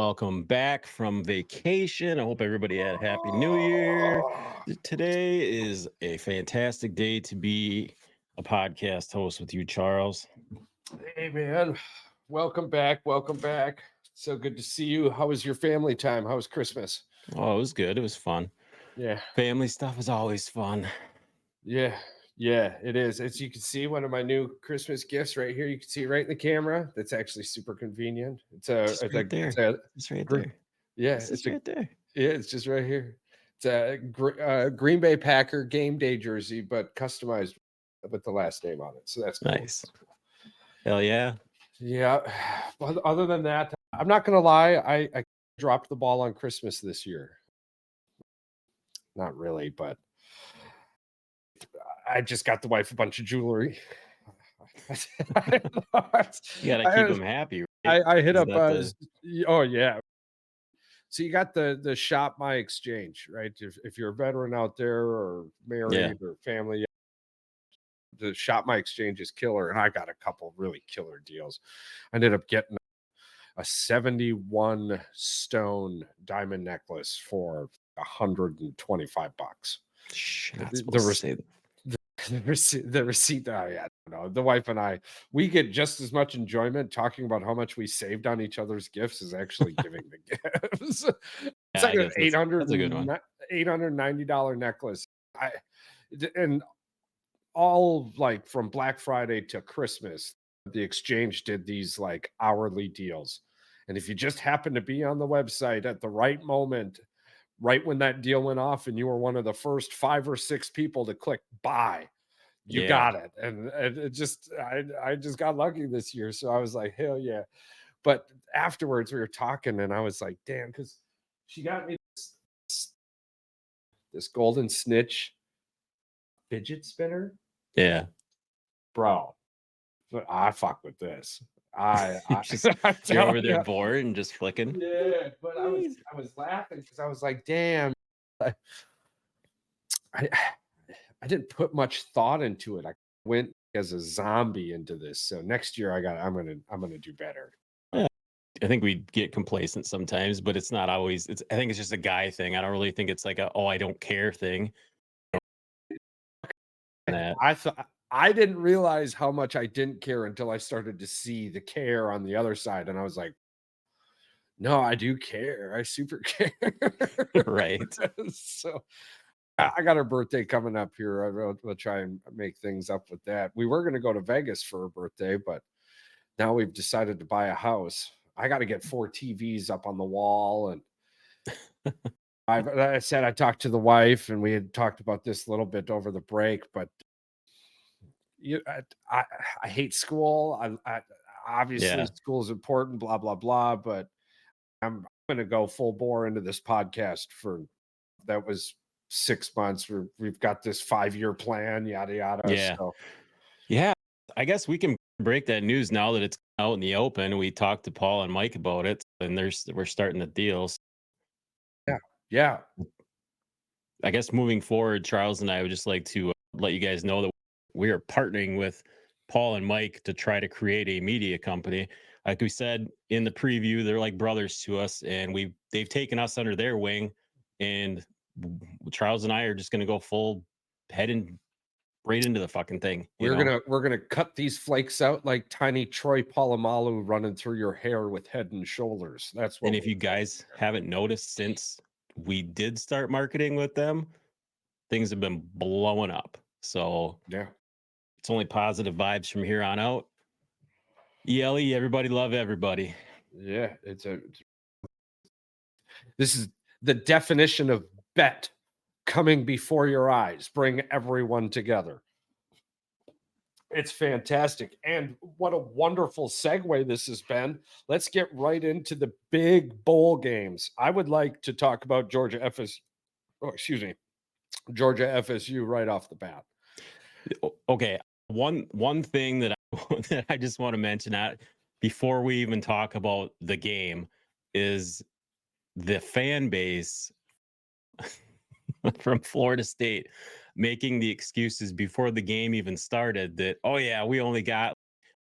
Welcome back from vacation. I hope everybody had a happy new year. Today is a fantastic day to be a podcast host with you, Charles. Hey man, welcome back. Welcome back. So good to see you. How was your family time? How was Christmas? Oh, it was good. It was fun. Yeah, Family stuff is always fun. yeah, yeah, it is. As you can see, one of my new Christmas gifts right here. You can see it right in the camera. That's actually super convenient. Just right It's there. a Just right gr- there. yeah, It's just right there. yeah, it's just right here. It's a Green Bay Packer game day jersey, but customized with the last name on it. So that's cool. Nice. That's cool. Hell yeah. Yeah. But other than that, I'm not gonna lie. I dropped the ball on Christmas this year. Not really, but I just got the wife a bunch of jewelry. You gotta keep I, them happy, right? I hit Is up. that the Oh yeah. So you got the shop my exchange, right? If you're a veteran out there or yeah. married or family, the shop my exchange is killer, and I got a couple really killer deals. I ended up getting a 71 stone diamond necklace for $125. Shh, not The, the, supposed to rec- say that. the receipt. Oh, yeah, I don't know. The wife and I, we get just as much enjoyment talking about how much we saved on each other's gifts as actually giving the gifts. It's Yeah, like I an guess that's a good one. $890 necklace. I and all like from Black Friday to Christmas, the exchange did these like hourly deals. And if you just happen to be on the website at the right moment, right when that deal went off, and you were one of the first 5 or 6 people to click buy, you Yeah. got it. And it just, I just got lucky this year. So I was like, hell yeah. But afterwards, we were talking, and I was like, damn, because she got me this golden snitch fidget spinner, Yeah. bro. But I fuck with this. I Just I'm you're over telling there you. bored and just flicking. Yeah, but I was Jeez. I was laughing because I was like, damn, I I I didn't put much thought into it. I went as a zombie into this. So next year I'm gonna do better. Yeah. I think we get complacent sometimes, but it's not always. I think it's just a guy thing. I don't really think it's like a I don't care thing. That I didn't realize how much I didn't care until I started to see the care on the other side, and I was like, no, I do care. I super care. right. So I got her birthday coming up here. We'll try and make things up with that. We were going to go to Vegas for her birthday, but now we've decided to buy a house. I got to get 4 TVs up on the wall, and I said I talked to the wife, and we had talked about this a little bit over the break. But you, I hate school. Obviously Yeah. school is important, blah blah blah. But I'm going to go full bore into this podcast for that was 6 months. We've got this 5 year plan, yada yada. Yeah. So Yeah. I guess we can break that news now that it's out in the open. We talked to Paul and Mike about it, and we're starting the deals. yeah, yeah, I guess moving forward, Charles and I would just like to let you guys know that we are partnering with Paul and Mike to try to create a media company. Like we said in the preview, they're like brothers to us, and they've taken us under their wing. And Charles and I are just going to go full heading right into the fucking thing. we're gonna cut these flakes out like tiny Troy Polamalu running through your hair with Head and Shoulders. That's And what if we're you doing guys here. haven't noticed since we did start marketing with them, things have been blowing up. So Yeah, it's only positive vibes from here on out. ELE, everybody love everybody. yeah. This is the definition of bet coming before your eyes. Bring everyone together. It's fantastic. And what a wonderful segue this has been. Let's get right into the big bowl games. I would like to talk about Georgia FSU right off the bat. Okay, one thing that that I just want to mention that before we even talk about the game is the fan base from Florida State making the excuses before the game even started that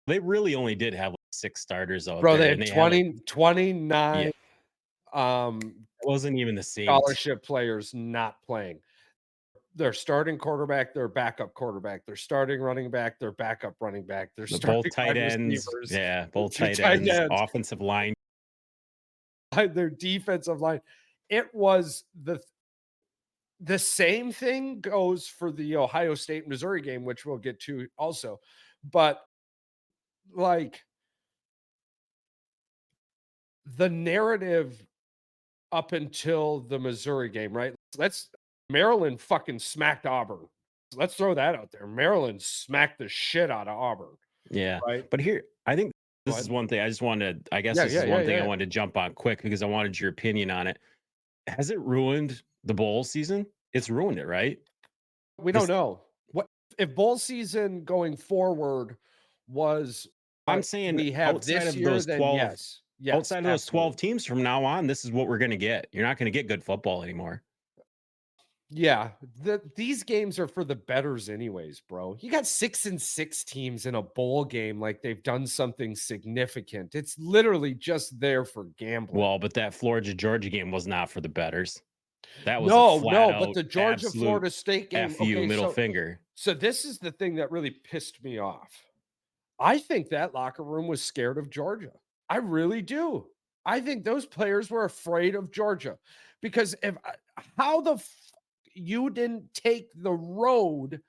they really only did have like 6 starters out Bro, there, they and had they haven't. 29 It wasn't even the same scholarship players not playing. Their starting quarterback, their backup quarterback, their starting running back, their backup running back, their both starting tight wide ends. receivers, Yeah, their both 2 tight tight ends, ends, offensive line. their defensive line. It was the same thing goes for the Ohio State Missouri game, which we'll get to also. But like the narrative up until the Missouri game, right? Let's Maryland fucking smacked Auburn. Let's throw that out there. Maryland smacked the shit out of Auburn, Yeah. right? But here, I think Go this is ahead. one thing I just wanted I guess Yeah, this yeah, is yeah, one thing I yeah. wanted to jump on quick because I wanted your opinion on it. Has it ruined the bowl season? It's ruined it, right? We don't This know. What if bowl season going forward was I'm what saying we have outside this of year, those then 12 yes. Yes, outside of those 12 absolutely. teams from now on, this is what we're gonna get. You're not gonna get good football anymore. Yeah, these games are for the betters anyways, bro. You got 6 and 6 teams in a bowl game like they've done something significant. It's literally just there for gambling. Well, but that Florida Georgia game was not for the betters. That was a No, flat no, but out the Georgia absolute Florida State game. F you Okay, middle so finger. this is the thing that really pissed me off. I think that locker room was scared of Georgia. I really do. I think those players were afraid of Georgia because how the you didn't take the road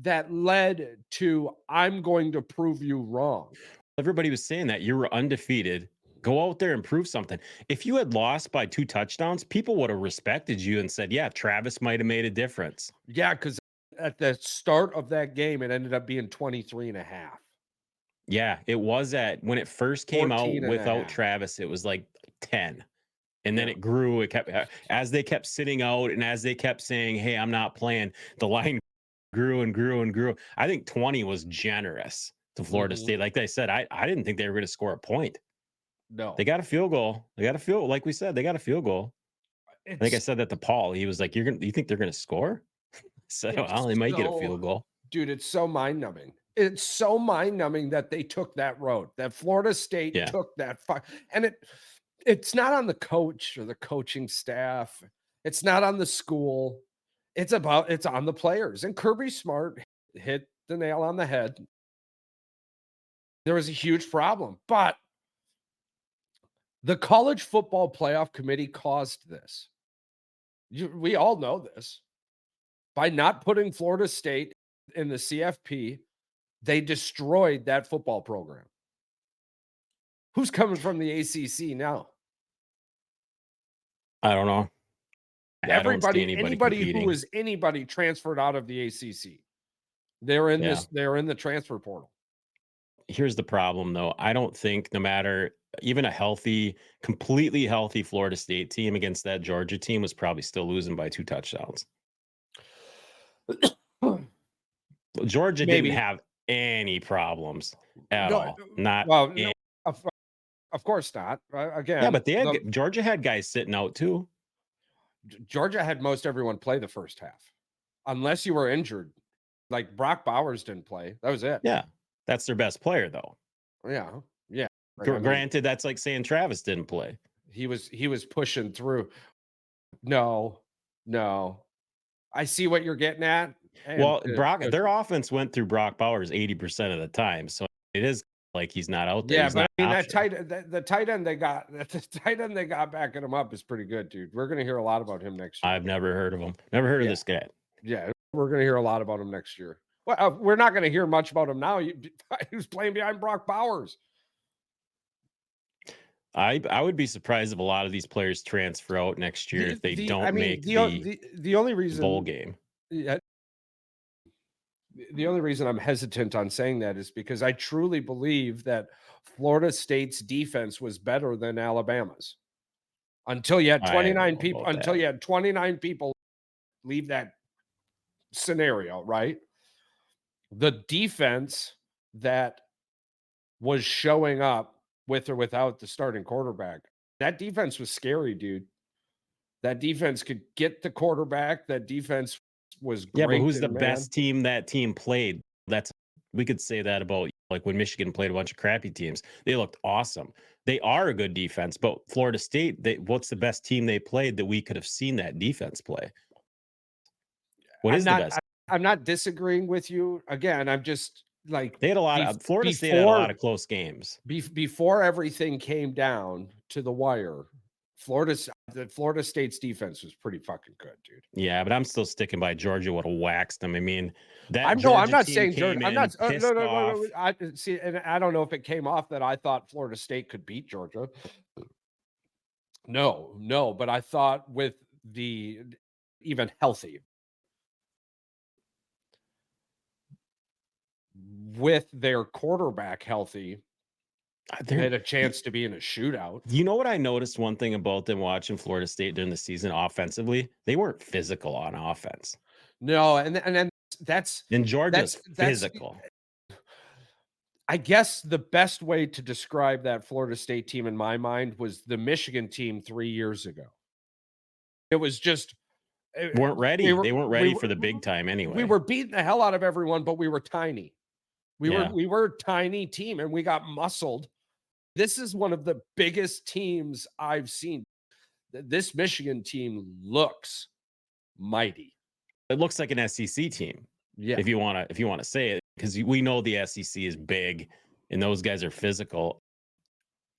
that led to I'm going to prove you wrong. Everybody was saying that you were undefeated. Go out there and prove something. If you had lost by 2 touchdowns, people would have respected you and said, "Yeah, Travis might have made a difference." Yeah, because at the start of that game, it ended up being 23 and a half, Yeah, it was at when it first came out 14 and a without half. Travis, it was like 10. And then Yeah. it grew. It kept as they kept sitting out and as they kept saying, "Hey, I'm not playing," the line grew and grew and grew. I think 20 was generous to Florida Mhm. State. Like I said, I didn't think they were going to score a point. They No. got a field goal. They got a field like we said, they got a field goal. I think I It's said that to Paul. He was like, "You think they're going to score?" I said, "Well, it's they might get a so field goal." dude, it's so mind numbing. It's so mind numbing that they took that road, that Florida State Yeah. took that and it's not on the coach or the coaching staff. It's not on the school. It's on the players. And Kirby Smart hit the nail on the head. There was a huge problem, but the college football playoff committee caused this. We all know this. By not putting Florida State in the CFP, they destroyed that football program. Who's coming from the ACC now? I don't know. I don't see Everybody, anybody anybody who competing. is anybody transferred out of the ACC. Yeah. They're in the transfer portal. Here's the problem though. I don't think no matter even a healthy, completely healthy Florida State team against that Georgia team was probably still losing by 2 touchdowns. Georgia didn't Maybe. have any problems at No, all. Not well, no, a of course not. Yeah, Again, but they had Georgia had guys sitting out too. Georgia had most everyone play the first half, unless you were injured. Like Brock Bowers didn't play. That was it. Yeah. That's their best player though. Yeah, yeah. Like, I mean, Granted, that's like saying Travis didn't play. he was pushing through. No, no. I see what you're getting at, and Well, their offense went through Brock Bowers 80% of the time. So it is like he's not out there. yeah, He's but not I an mean option. the tight end they got the tight end they got backing him up is pretty good, dude. We're gonna hear a lot about him next year. I've never heard of him. Never heard of Yeah, this guy. yeah, we're gonna hear a lot about him next year. Well, we're not gonna hear much about him now. He was playing behind Brock Bowers. I would be surprised if a lot of these players transfer out next year if they I don't mean make the the only bowl reason game. yeah, the only reason I'm hesitant on saying that is because I truly believe that Florida State's defense was better than Alabama's. Until you had I don't 29 know people about that. leave that scenario, right? The defense that was showing up with or without the starting quarterback, that defense was scary, dude. That defense could get the quarterback. That defense was Yeah, but great who's the in man. best team that team played? That's we could say that about like when Michigan played a bunch of crappy teams. They looked awesome. They are a good defense, but Florida State, what's the best team they played that we could have seen that defense play? What I'm is the not best? I'm not disagreeing with you. Again, I'm just like They had a lot of Florida State had a lot of close games. before everything came down to the wire, the Florida State's defense was pretty fucking good, dude. Yeah, but I'm still sticking by Georgia would have waxed them. I mean, that I'm Georgia not team saying Georgia. came I'm in not. No, pissed no, no, no. off. I see, and I don't know if it came off that I thought Florida State could beat Georgia. No, no, but I thought with the even healthy, with their quarterback healthy, they They're had a chance to be in a shootout. You know what I noticed one thing about them watching Florida State during the season offensively? They weren't physical on offense. No, and then And Georgia's that's physical. I guess the best way to describe that Florida State team in my mind was the Michigan team 3 years ago. It was just Weren't we ready. were They weren't we ready were for the big time we anyway. were beating the hell out of everyone, but we were tiny. Yeah. We were a tiny team and we got muscled. This is one of the biggest teams I've seen. This Michigan team looks mighty. It looks like an SEC team. Yeah. If you want to say it, because we know the SEC is big and those guys are physical.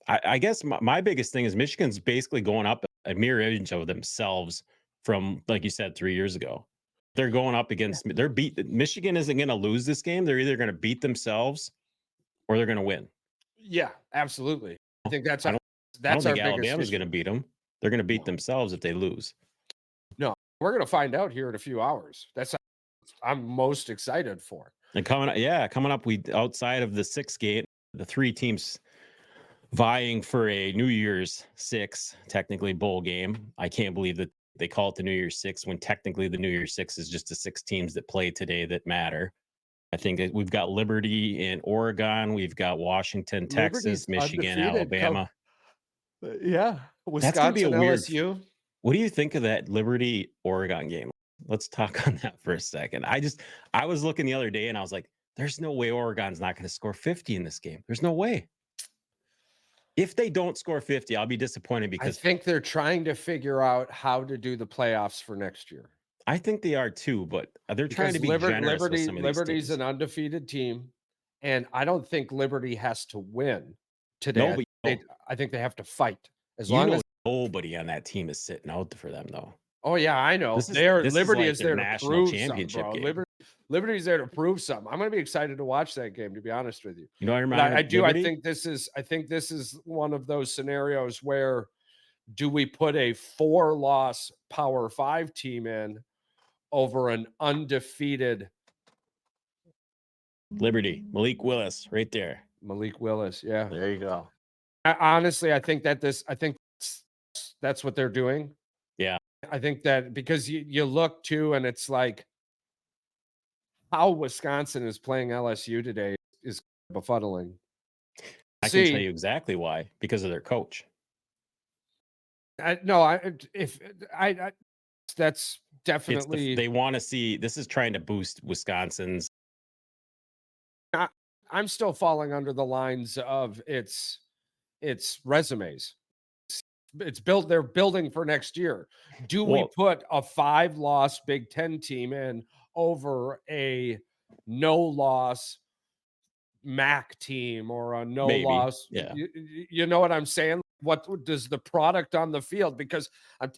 I guess my biggest thing is Michigan's basically going up a mirror image of themselves from, like you said, 3 years ago. They're going up against Michigan isn't going to lose this game. They're either going to beat themselves or they're going to win. Yeah, absolutely. I think I don't that's our think biggest Alabama's going to issue. beat them. They're going to beat No. themselves if they lose. No, we're gonna find out here in a few hours. That's I'm most excited for. And coming up, we outside of the 6 gate, the 3 teams vying for a New Year's Six, technically bowl game. I can't believe that they call it the New Year's Six when technically the New Year's Six is just the 6 teams that play today that matter. I think that we've got Liberty in Oregon, we've got Washington, Liberty's Texas, Michigan, undefeated. Alabama. Yeah, That's going to be a Wisconsin, weird. LSU. What do you think of that Liberty Oregon game? Let's talk on that for a second. I was looking the other day and I was like, there's no way Oregon's not going to score 50 in this game. There's no way. If they don't score 50, I'll be disappointed I because think they're trying to figure out how to do the playoffs for next year. I think they are too, but they're trying Because to be generous with some of these Liberty's teams. an undefeated team, and I don't think Liberty has to win No, today. but I think they have to fight. As you long know as nobody on that team is sitting out for them though. Oh yeah, I know. This is Liberty like is their there to national prove something, championship bro. game. Liberty's there to prove something. I'm gonna be excited to watch that game, to be honest with you. You know what I But remind me I of do. Liberty? I think this is one of those scenarios where do we put a 4-loss Power 5 team in over an undefeated Liberty, Malik Willis, right there. Malik Willis? Yeah. There you go. Honestly, I think that's what they're doing. Yeah. I think that because you look too, and it's like how Wisconsin is playing LSU today is befuddling. I can tell you exactly why, because of their coach. No, I that's definitely They want to see this is trying to boost Wisconsin's. I'm still falling under the lines of its resumes. It's built. They're building for next year. Do we put a 5-loss Big Ten team in over a no-loss MAC team or a no-loss? Yeah. You know what I'm saying? What does the product on the field? Because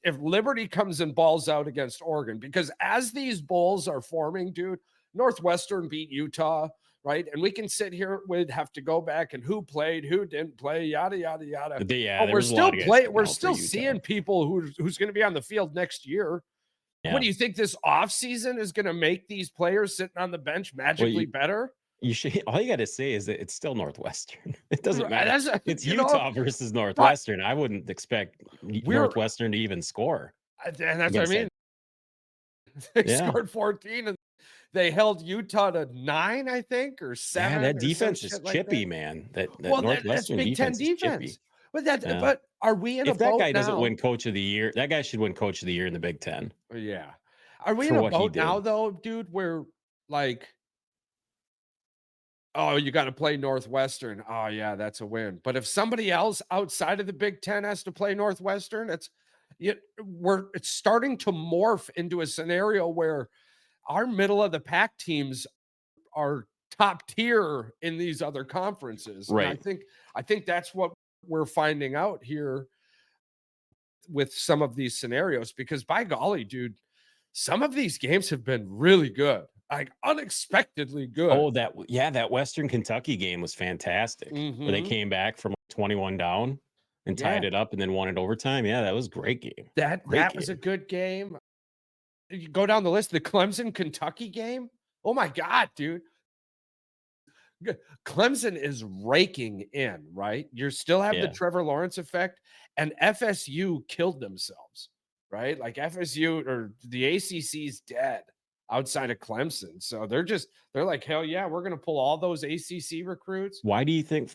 if Liberty comes and balls out against Oregon, because as these bowls are forming, dude, Northwestern beat Utah. Right. And we can sit here, we'd have to go back and who played, who didn't play, yada, yada, yada. Yeah, but we're still seeing people who's going to be on the field next year. Yeah. What do you think this offseason is going to make these players sitting on the bench magically better? You should. All you got to say is that it's still Northwestern. It doesn't matter. It's Utah versus Northwestern. I wouldn't expect Northwestern to even score. And that's what I mean. They scored 14 and they held Utah to 9, I think, or 7. Yeah, that defense is chippy, man. That Northwestern Big Ten defense is chippy. But are we in if a boat that guy now? doesn't win Coach of the Year, that guy should win Coach of the Year in the Big Ten. Yeah. Are we in a boat now, though, dude, where like Oh, you gotta play Northwestern. Oh, yeah, that's a win. But if somebody else outside of the Big Ten has to play Northwestern, it's starting to morph into a scenario where our middle of the pack teams are top tier in these other conferences. And Right. I think that's what we're finding out here with some of these scenarios, because by golly, dude, some of these games have been really good, like unexpectedly good. Oh, that Western Kentucky game was fantastic, where they Mhm. came back from 21 down and Yeah, tied it up and then won it overtime. Yeah, that was a great game. Great that was a game. good game. You go down the list, the Clemson Kentucky game. Oh my god, dude. G- Clemson is raking in, right? You still have the Yeah. Trevor Lawrence effect, and FSU killed themselves, right? Like FSU or the ACC's dead outside of Clemson. So they're like, hell yeah, we're gonna pull all those ACC recruits. Why do you think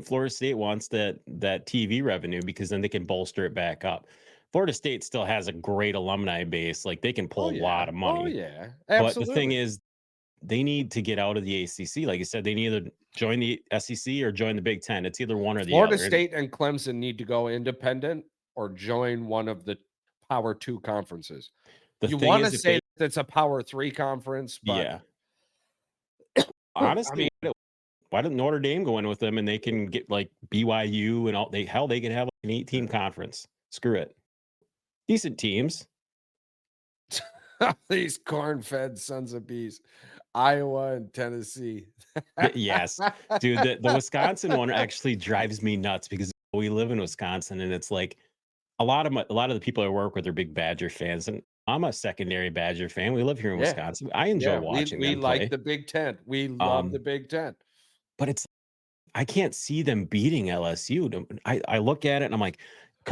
Florida State wants that TV revenue? Because then they can bolster it back up. Florida State still has a great alumni base. Like they can Oh pull a yeah. lot of Oh money. yeah. But the thing Absolutely. is, they need to get out of the ACC. Like you said, they need to either join the SEC or join the Big Ten. It's either one or the Florida other. And State and Clemson need to go independent or join one of the power 2 conferences. the You thing want to is, if say they, that it's a power 3 conference, but yeah, I honestly, mean, why didn't Notre Dame go in with them and they can get like BYU and all? They could have like an 8 team conference. Screw it, decent teams. these corn-fed sons of bees, Iowa and Tennessee. Yes, dude, the Wisconsin one actually drives me nuts because we live in Wisconsin and it's like a lot of the people I work with are big Badger fans, and I'm a secondary Badger fan. We live here in Yeah, Wisconsin. I enjoy yeah, watching we them like play. the Big Ten. We love the Um, Big Ten. but it's I can't see them beating LSU. I look at it and I'm like,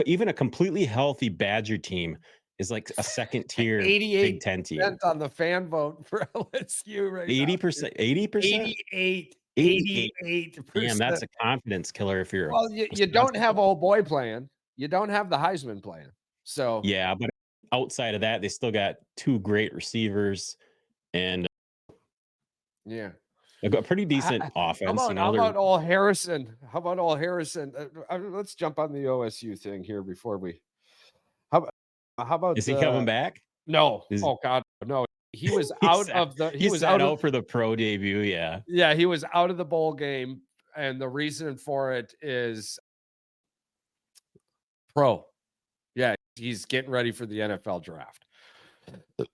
even a completely healthy Badger team is like a second tier Big Ten 88% team. on the fan vote for LSU right now, dude. 80%, 80%, 88, 88. Damn, 88%. that's a confidence killer if you're a Well, you don't Wisconsin have fan. old boy playing. You don't have the Heisman playing. So, Yeah, but outside of that, they still got two great receivers and yeah. a pretty decent Ho offense. You how know, they're about all Harrison? How about all Harrison? Let's jump on the OSU thing here before we how about how is about, he coming back? no. Is Oh god, no. He was he out sat of the he he was sat out of out for the pro debut? Yeah. yeah, he was out of the bowl game, and the reason for it is pro. Yeah, he's getting ready for the NFL draft. A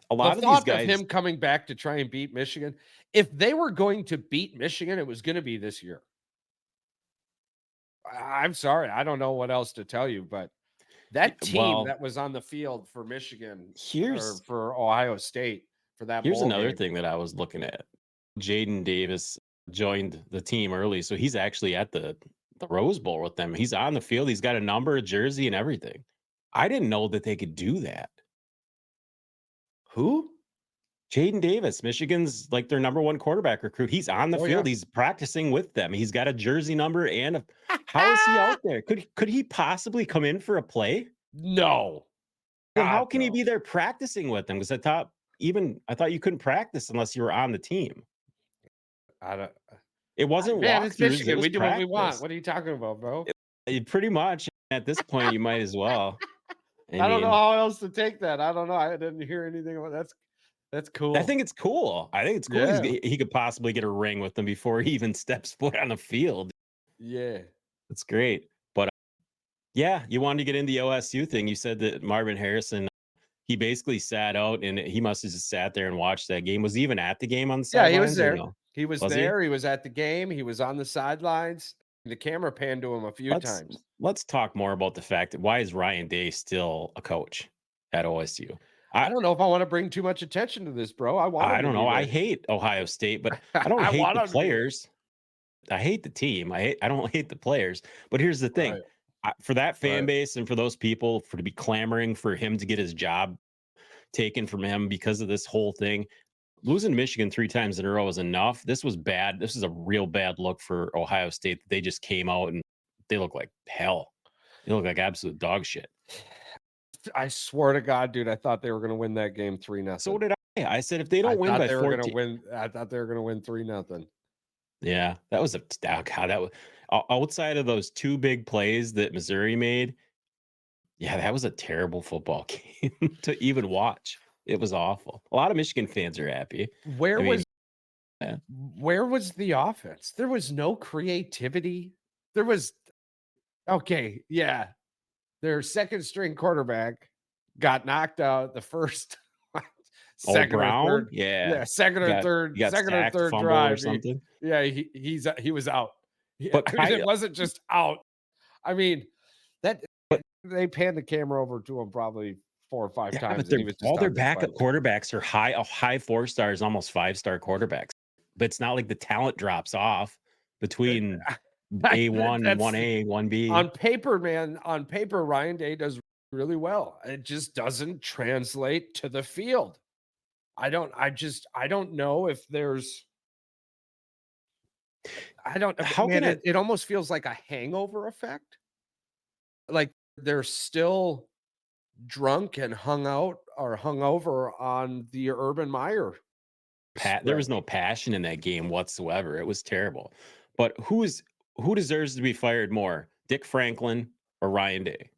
The lot of these thought of guys, him coming back to try and beat Michigan, if they were going to beat Michigan, it was gonna be this year. I'm sorry, I don't know what else to tell you, but that team well, that was on the field for Michigan or here's for Ohio State for that here's bowl another game. thing that I was looking at. Jaden Davis joined the team early, so he's actually at the Rose Bowl with them. He's on the field. He's got a number, a jersey, and everything. I didn't know that they could do that. Who? Jaden Davis, Michigan's like their number one quarterback recruit. He's on the Oh, yeah. field. He's practicing with them. He's got a jersey number and how is he out there? Could he possibly come in for a play? No. Then God, how can he no. be there practicing with them? Because I thought you couldn't practice unless you were on the team. I don't It wasn't man, it's walkthroughs, it Michigan. was We do what we want. practice. What are you talking about, bro? Pretty much at this point, you might as well. I I don't know mean, how else to take that. I don't know. I didn't hear anything about that's I cool. think it's cool. I think it's cool. Yeah. He could possibly get a ring with them before he even steps foot on the field. Yeah. That's great. But yeah, you wanted to get into the OSU thing. You said that Marvin Harrison, he basically sat out and he must have just sat there and watched that game. Was he even at the game on the Yeah, he was sidelines or there. no? He was Was he? there. He was at the game. He was on the sidelines. The camera panned to him a few Let's times. let's talk more about the fact that why is Ryan Day still a coach at OSU? I don't know if I wanna bring too much attention to this, bro. I want I him to don't be know. I there. hate Ohio State, but I don't I hate want the him to be there. players. I hate the team. I don't hate the players. But here's the thing. Right, For that fan right. base and for those people for to be clamoring for him to get his job taken from him because of this whole thing, losing Michigan 3 times in a row is enough. This was bad. This is a real bad look for Ohio State. They just came out and they look like hell. They look like absolute dog shit. I swear to God, dude, I thought they were gonna win that game 3 So nothing. did I. I said if they don't win by 14, I thought they were gonna win 3 nothing. Yeah, that was a oh god, that was outside of those 2 big plays that Missouri made, yeah, that was a terrible football game to even watch. It was awful. A lot of Michigan fans are happy. Where I mean, was yeah. where was the offense? There was no creativity. There was okay, yeah. Their second string quarterback got knocked out the first Oh, second or Brown? third. Yeah. Yeah, second or You third, got second or sacked, third fumbled or drive. something. Yeah, he was out. Yeah, But I mean, Ky it wasn't just out. I mean, that but they panned the camera over to him probably 4 or 5 yeah, but times, and they're he was all just their on backup display. quarterbacks are high 4 stars, almost 5-star quarterbacks. But it's not like the talent drops off between A1, That's 1A, 1B. on paper, man. On paper, Ryan Day does really well. It just doesn't translate to the field. I don't know if there's I don't How can man, it it almost feels like a hangover effect. Like they're still drunk and hung out or hung over on the Urban Meyer there spread. was no passion in that game whatsoever. It was terrible. But who deserves to be fired more? Dick Franklin or Ryan Day?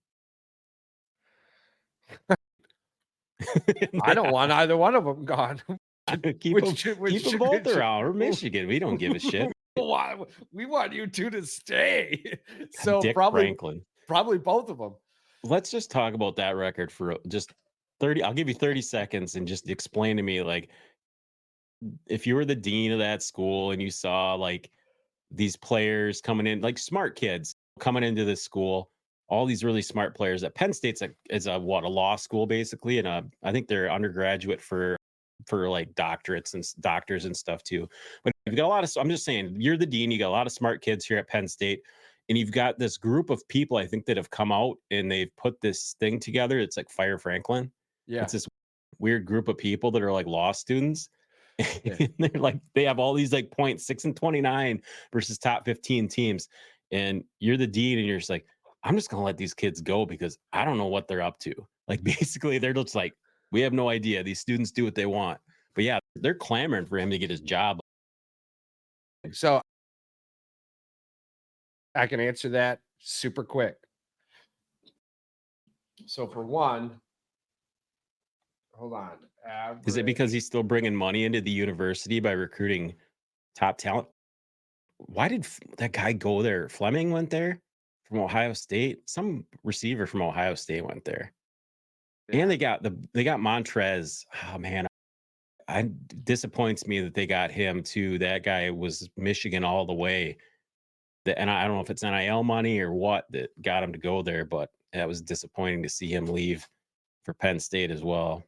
I don't want either one of them gone. Keep them Which keep them both around. We're Michigan. We don't give a shit. why we want you 2 to stay. So Dick Franklin. probably both of them. Let's just talk about that record for just 30. I'll give you 30 seconds and just explain to me, like, if you were the dean of that school and you saw like these players coming in, like smart kids coming into this school, all these really smart players. At Penn State's a what, a law school basically, and I think they're undergraduate for like doctorates and doctors and stuff too. But you've got a lot of. I'm just saying, you're the dean. You got a lot of smart kids here at Penn State, and you've got this group of people, I think, that have come out and they've put this thing together. It's like Fire Franklin. Yeah. It's this weird group of people that are like law students. Yeah. And they're like, they have all these like points, 6 and 29 versus top 15 teams. And you're the dean, and you're just like, I'm just gonna let these kids go because I don't know what they're up to. Like basically, they're just like, we have no idea. These students do what they want. But yeah, they're clamoring for him to get his job. So I can answer that super quick. So for one, hold on. Is it because Average. he's still bringing money into the university by recruiting top talent? Why did that guy go there? Fleming went there from Ohio State. Some receiver from Ohio State went there. Yeah. And they got Montrez. Oh man, I disappoints me that they got him too. That guy was Michigan all the way. And I don't know if it's NIL money or what that got him to go there, but that was disappointing to see him leave for Penn State as well.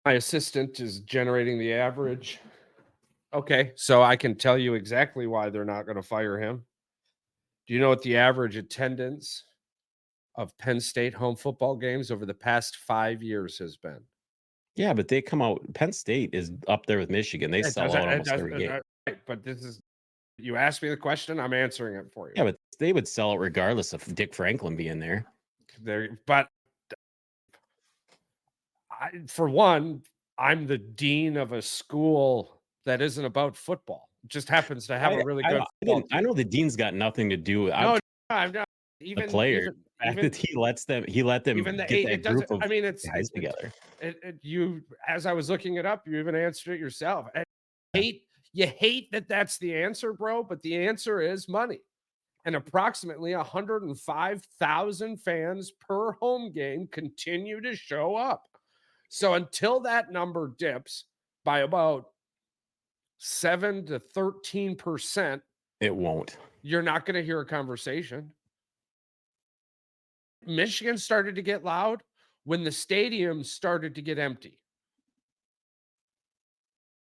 My assistant is generating the average. Okay, so I can tell you exactly why they're not going to fire him. Do you know what the average attendance of Penn State home football games over the past 5 years has been? Yeah, but they come out. Penn State is up there with Michigan. They sell out It almost doesn't, every game. right, but this is you asked me the question, I'm answering it for you. Yeah, but they would sell it regardless of Dick Franklin being there. There, but for one, I'm the dean of a school that isn't about football. It just happens to have a really good football I team. know the dean's got nothing to do with No, I'm not. the player. The fact Even that he let them even the get eight, it that doesn't. group of I mean, guys together. you. As I was looking it up, you even answered it yourself. You hate that that's the answer, bro. But the answer is money, and approximately 105,000 fans per home game continue to show up. So until that number dips by about 7 to 13%, It won't. you're not going to hear a conversation. Michigan started to get loud when the stadium started to get empty.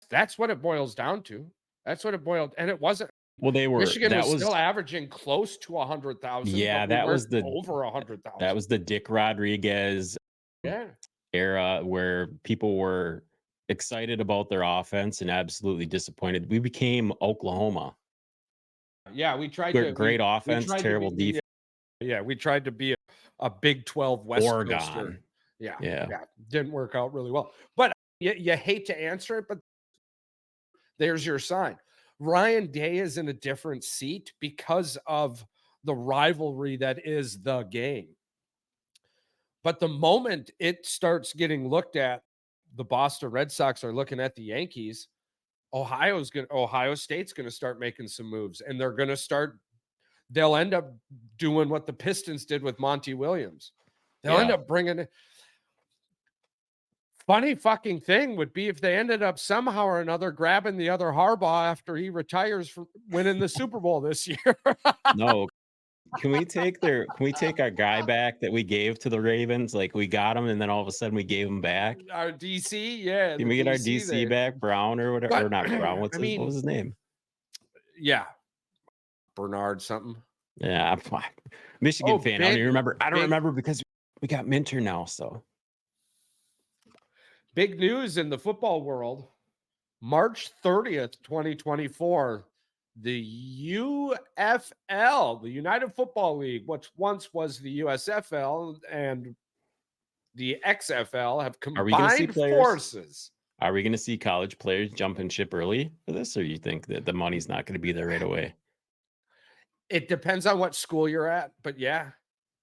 That's what it boils down to. That's what it boiled, and it wasn't. Well, Michigan was still averaging close to 100,000, yeah, but we weren't over that 100,000. was the Dick Rodriguez Yeah. era where people were excited about their offense and absolutely disappointed. We became Oklahoma. Yeah, Great we offense, tried to terrible be defense. yeah, we tried to be a Big 12 West Coaster. Oregon. Yeah, Yeah. yeah, didn't work out really well. But you hate to answer it, but there's your sign. Ryan Day is in a different seat because of the rivalry that is the game. But the moment it starts getting looked at, the Boston Red Sox are looking at the Yankees. Ohio State's going to start making some moves, and they'll end up doing what the Pistons did with Monty Williams. They'll end up bringing it. Funny fucking thing would be if they ended up somehow or another grabbing the other Harbaugh after he retires from winning the Super Bowl this year. No. Can we take our guy back that we gave to the Ravens? Like, we got him, and then all of a sudden we gave him back. Our DC, yeah. Can we get our DC back, Brown or whatever? But, or not Brown? What was his name? Yeah, Bernard something. Yeah, I'm fine. Michigan fan. I don't even remember. I don't remember because we got Minter now. So big news in the football world. March 30th, 2024. The UFL, the United Football League, which once was the USFL and the XFL, have combined forces. Are we going to see college players jumping ship early for this, or you think that the money's not going to be there right away? It depends on what school you're at, but yeah,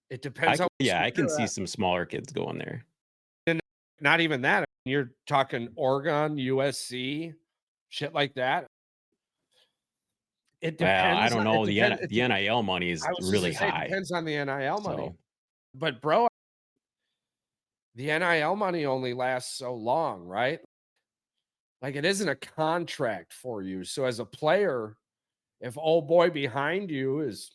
it depends on. I can see some smaller kids going there. And not even that. You're talking Oregon, USC, shit like that. It depends. Well, I don't know. The NIL money is really high. It depends on the NIL money. But bro, the NIL money only lasts so long, right? Like, it isn't a contract for you. So as a player, if old boy behind you is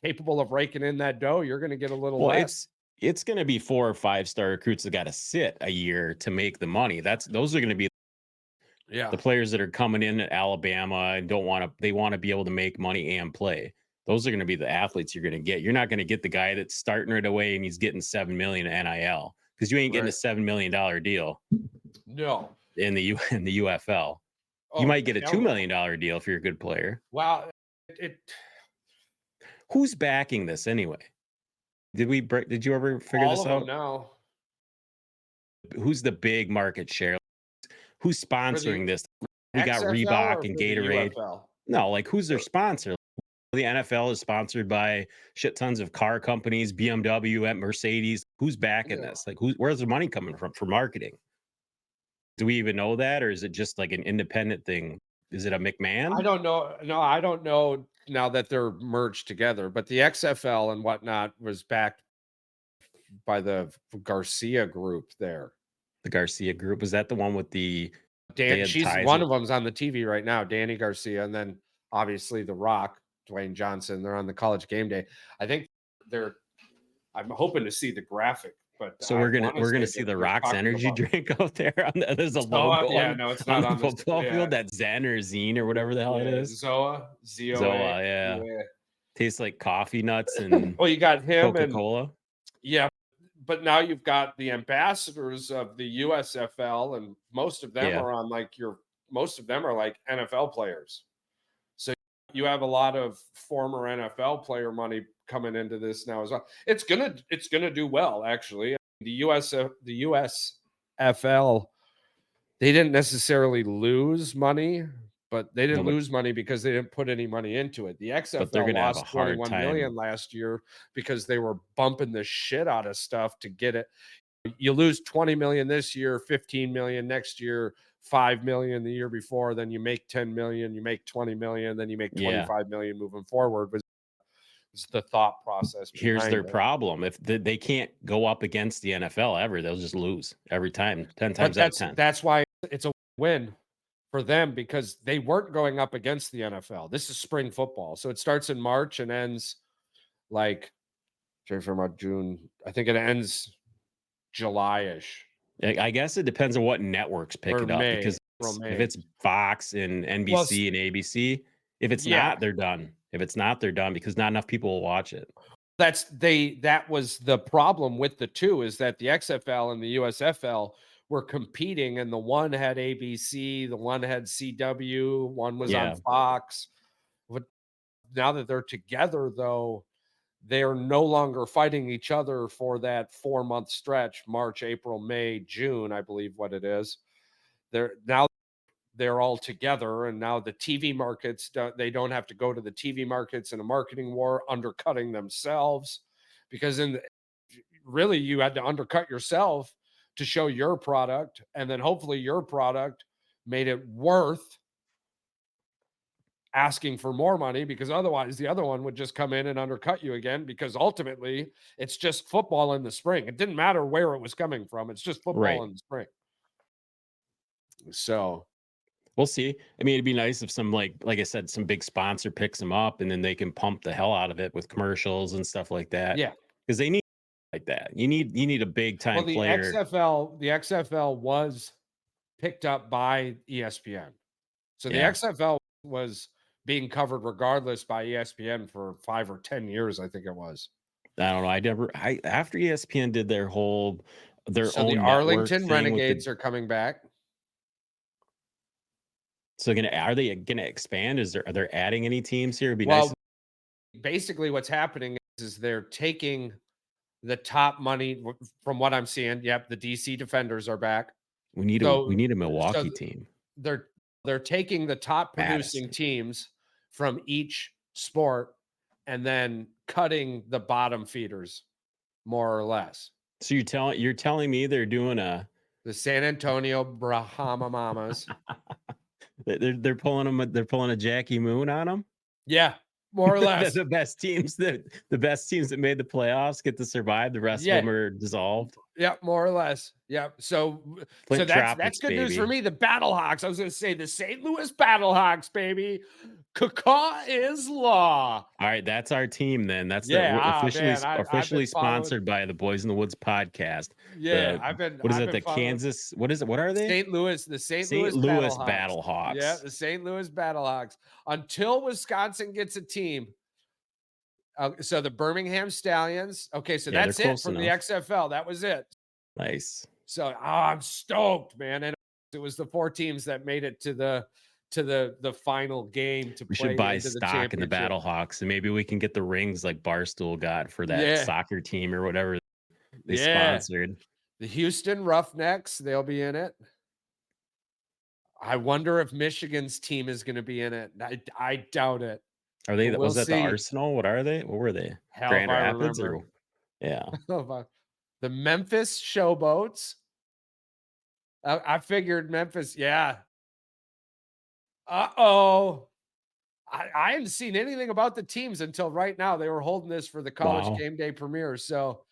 capable of raking in that dough, you're going to get a little less. It's going to be 4 or 5 star recruits that got to sit a year to make the money. Those are going to be the players that are coming in at Alabama and they want to be able to make money and play. Those are going to be the athletes you're going to get. You're not going to get the guy that's starting right away and he's getting $7 million NIL, because you ain't getting a $7 million deal. No. In the UFL. You might get a $2 million deal if you're a good player. Wow. Who's backing this anyway? Did you ever figure this out? No. Who's the big market share? Who's sponsoring this? We got Reebok and Gatorade. No, like, who's their sponsor? The NFL is sponsored by shit tons of car companies, BMW, and Mercedes. Who's backing this? Like, where's the money coming from for marketing? Do we even know that, or is it just like an independent thing? Is it a McMahon? I don't know. No, I don't know now that they're merged together, but the XFL and whatnot was backed by the Garcia group there. The Garcia group, was that the one with the one of them's on the TV right now, Danny Garcia, and then obviously The Rock, Dwayne Johnson. They're on the College Game Day. I think I'm hoping to see the graphic. But so we're gonna see the Rock's energy drink out there. There's a logo. No, it's not on the football field. That Zen or Zine or whatever the hell it is. Zoa, yeah. Tastes like coffee nuts and you got him Coca-Cola. Yeah, but now you've got the ambassadors of the USFL, and most of them are on most of them are like NFL players. So you have a lot of former NFL player money coming into this now as well. It's gonna do well, actually. The USFL, they didn't necessarily lose money, but they didn't lose money because they didn't put any money into it. The XFL lost $21 million last year because they were bumping the shit out of stuff to get it. You lose $20 million this year, $15 million next year, $5 million the year before, then you make $10 million, you make $20 million, then you make $25 million moving forward. Is the thought process. Here's their problem. If they can't go up against the NFL ever, they'll just lose every time, 10 times out of 10. That's why it's a win for them, because they weren't going up against the NFL. This is spring football. So it starts in March and ends June. I think it ends July-ish. I guess it depends on what networks pick it up, because if it's Fox and NBC and ABC, if it's not, they're done. If it's not, they're done, because not enough people will watch it. That was the problem with the two, is that the XFL and the USFL were competing, and the one had ABC, the one had CW, one was on Fox. But now that they're together, though, they are no longer fighting each other for that 4-month stretch, March, April, May, June, I believe what it is. They're now they're all together, and now the TV markets they don't have to go to the TV markets in a marketing war, undercutting themselves, because really you had to undercut yourself to show your product, and then hopefully your product made it worth asking for more money, because otherwise the other one would just come in and undercut you again, because ultimately it's just football in the spring. It didn't matter where it was coming from. It's just football Right. in the spring. So We'll see. I mean, it'd be nice if some like I said, some big sponsor picks them up and then they can pump the hell out of it with commercials and stuff like that. yeah. Because they need like that. You need a big Well, time the player. XFL was picked up by ESPN. So the Yeah. XFL was being covered regardless by ESPN for 5 or 10 years, I think it was. I don't know. I after ESPN did their So the own network Arlington thing with the Renegades are coming back. so are they gonna expand? Are they adding any teams here? It'd be nice. Well, basically what's happening is they're taking the top money from what I'm seeing. Yep, the DC Defenders are back. We So need a so Milwaukee team. they're they're taking the top Baddest. producing teams from each sport and then cutting the bottom feeders, more or less. So you're telling me they're doing a The San Antonio Brahma Mamas. they're pulling a Jackie Moon on them? Yeah, more or less. The best teams that made the playoffs get to survive. The rest of Yeah. them are dissolved. Yeah, more or less. Yeah. So Flint that's Tropics, good news for baby. me. The Battlehawks. I was going to say the St. Louis Battlehawks, baby. Caca is law. All right, that's our team then. Yeah. We're Ah, officially man. I've officially been following. sponsored by the Boys in the Woods podcast. Yeah, The what is I've it? been The following Kansas. What is it? What are they? The St. St. Louis Louis Battlehawks. Yeah, Battlehawks. the St. Louis Battlehawks. Until Wisconsin gets a team. So the Birmingham Stallions. Okay, so Yeah, they're that's it close for the enough. XFL. That was it. Nice. So I'm stoked, man. And it was the 4 teams that made it to the final game to We should play buy into the stock in the championship. Battlehawks, and maybe we can get the rings like Barstool got for that Yeah. soccer team or whatever they Yeah. sponsored. The Houston Roughnecks, they'll be in it. I wonder if Michigan's team is going to be in it. I doubt it. Are But they? we'll Was that the see. Arsenal? What are they? What were they? Hell if Grand I Rapids remember. or yeah? The Memphis Showboats. I figured Memphis, yeah. Uh-oh. I hadn't seen anything about the teams until right now. They were holding this for the college Wow. game day premiere. So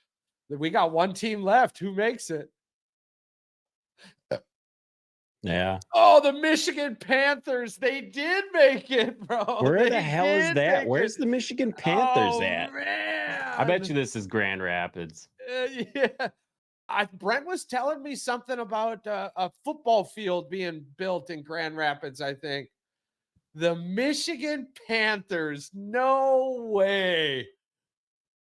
we got one team left. Who makes it? Yeah. Oh, the Michigan Panthers. They did make it, bro. Where the They hell is did that? make it. Where's the Michigan Panthers Oh, at? I bet man. you this is Grand Rapids. Yeah. Brent was telling me something about a football field being built in Grand Rapids, I think. The Michigan Panthers. No way.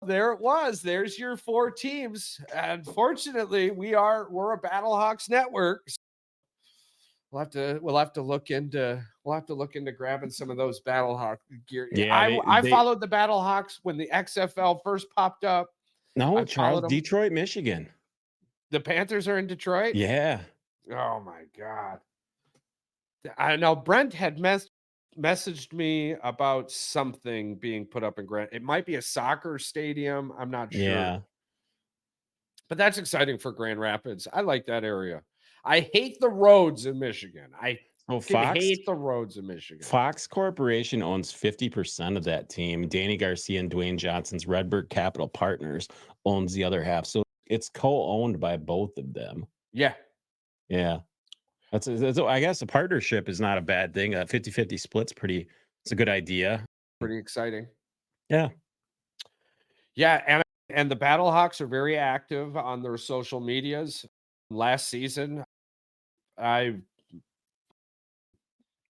There it was. There's your 4 teams. Unfortunately, we're a Battlehawks network. We'll have to look into grabbing some of those Battlehawk gear. Yeah, I they followed the Battlehawks when the XFL first popped up. no, I Charles, followed them. Detroit, Michigan. The Panthers are in Detroit. Yeah. Oh my god. I know Brent had messaged me about something being put up in Grand. It might be a soccer stadium. I'm not sure. Yeah. But that's exciting for Grand Rapids. I like that area. I hate the roads in Michigan. I Oh, can hate the roads in Michigan. Fox Corporation owns 50% of that team. Danny Garcia and Dwayne Johnson's Redbird Capital Partners owns the other half. So it's co-owned by both of them. Yeah. Yeah. I guess a partnership is not a bad thing. A 50-50 split's it's a good idea. Pretty exciting. Yeah. Yeah, and the Battlehawks are very active on their social medias. Last season,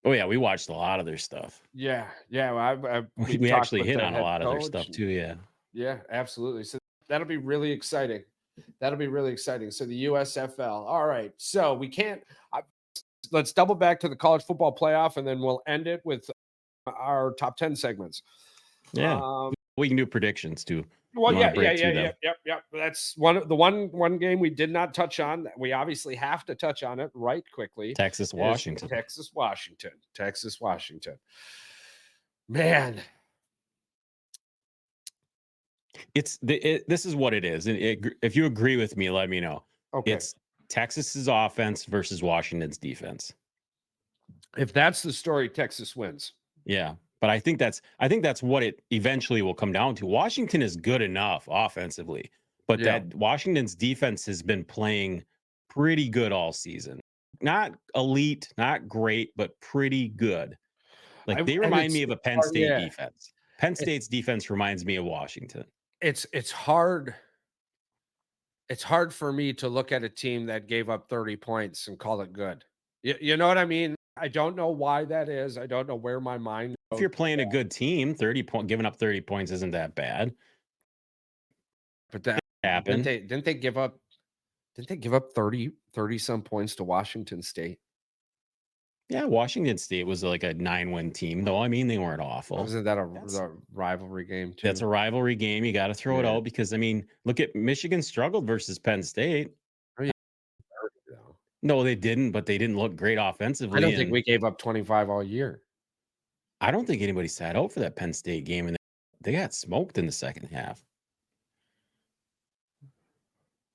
Oh yeah, we watched a lot of their stuff. yeah. We actually hit on a lot of their stuff too. Yeah. Yeah, absolutely. So that'll be really exciting. So the USFL. All right. So we can't. Let's double back to the college football playoff, and then we'll end it with our top 10 segments. Yeah. We can do predictions too. Well, You want to yeah, break through yeah. them? Yep. That's one game we did not touch on. That we obviously have to touch on it right quickly. Texas, Is Washington. Texas, Washington. Texas, Washington. Man, This is what it is. And if you agree with me, let me know. okay. It's Texas's offense versus Washington's defense. If that's the story, Texas wins. Yeah. But I think that's what it eventually will come down to. Washington is good enough offensively, but Yeah. that Washington's defense has been playing pretty good all season. Not elite, not great, but pretty good. Like they And remind me of a Penn State yeah. defense. Penn It, State's defense reminds me of Washington. it's hard. It's hard for me to look at a team that gave up 30 points and call it good. You know what I mean? I don't know why that is. I don't know where my mind If goes, you're playing a good team, 30 giving up 30 points isn't that bad. but that Happen. didn't they give up 30 some points to Washington State? Yeah, Washington State was like a 9-win team, though. I mean, they weren't awful. Wasn't that That's a rivalry game that's too? a rivalry game. You got to throw it Yeah. out because I mean, look at Michigan struggled versus Penn State. Oh, yeah. 30, though. No, they didn't, but they didn't look great I don't offensively. think And we gave up 25 all year. I don't think anybody sat out for that Penn State game, and they got smoked in the second half.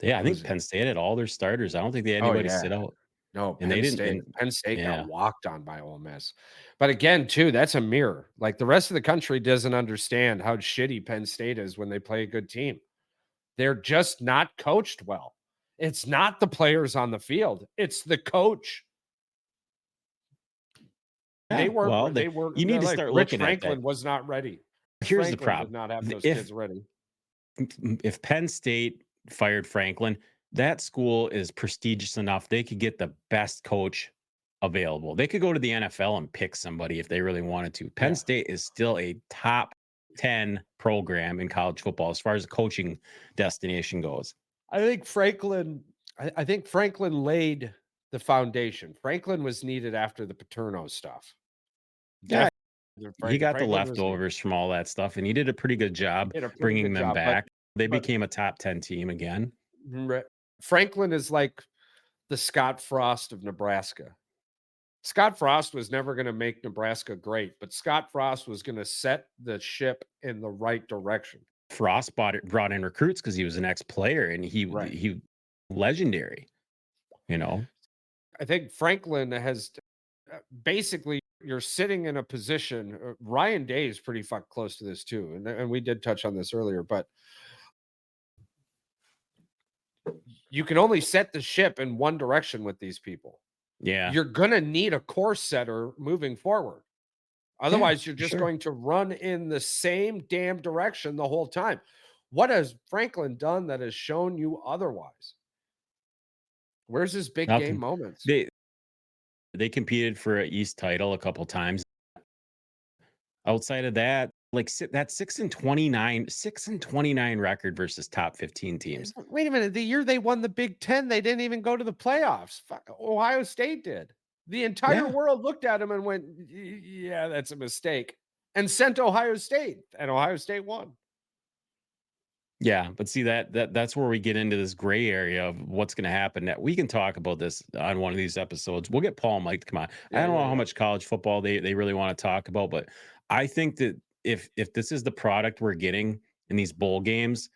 Yeah, I think Was Penn State had all their starters. I don't think they had Oh anybody yeah. sit out, No, and they Penn didn't. State. And Penn State got yeah, walked on by Ole Miss. But again, too, that's a mirror. Like the rest of the country doesn't understand how shitty Penn State is when they play a good team. They're just not coached well. It's not the players on the field, it's the coach. yeah. Well, They were you need to like start Rich looking at that. Franklin was not ready. Rich Here's the Franklin did problem: not have those if kids ready. Penn State fired Franklin, that school is prestigious enough. They could get the best coach available. They could go to the NFL and pick somebody if they really wanted to. Penn Yeah. State is still a top 10 program in college football as far as coaching destination goes. I think Franklin laid the foundation. Franklin was needed after the Paterno stuff. Yeah, he got the Franklin was needed. leftovers from all that stuff, and he did a pretty good job Did a pretty bringing good them job, back. They but became a top 10 team again. Re Franklin is like the Scott Frost of Nebraska. Scott Frost was never gonna make Nebraska great, but Scott Frost was gonna set the ship in the right direction. Frost brought in recruits because he was an ex-player, and Right. he legendary, you know. I think Franklin has basically you're sitting in a position. Ryan Day is pretty close to this too, and we did touch on this earlier, but you can only set the ship in one direction with these people. Yeah. You're gonna need a course setter moving forward. Yeah, Otherwise, you're for just sure. going to run in the same damn direction the whole time. What has Franklin done that has shown you otherwise? Where's his big game Nothing. moments? They competed for a East title a couple times. Outside of that, like that 6-29 record versus top 15 teams. Wait a minute. The year they won the Big Ten, they didn't even go to the playoffs. Fuck, Ohio State did. The entire Yeah. world looked at him and went, Yeah, that's a mistake," and sent Ohio State, and Ohio State won. Yeah, but see that's where we get into this gray area of what's going to happen. That we can talk about this on one of these episodes. We'll get Paul and Mike to come on. I Yeah, don't know yeah, how yeah. much college football they really want to talk about, but I think that if this is the product we're getting in these bowl games,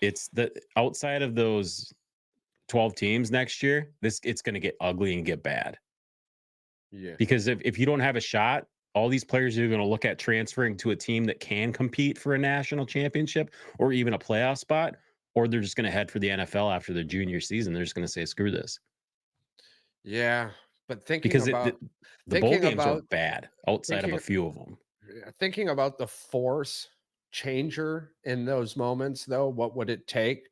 it's the outside of those 12 teams next year, it's going to get ugly and get bad. Yeah. Because if you don't have a shot, all these players are going to look at transferring to a team that can compete for a national championship or even a playoff spot, or they're just going to head for the NFL after their junior season. They're just going to say, screw this. Yeah, but Because the bowl thinking games are about bad outside of a thinking few of them. thinking about the force changer in those moments, though, what would it take?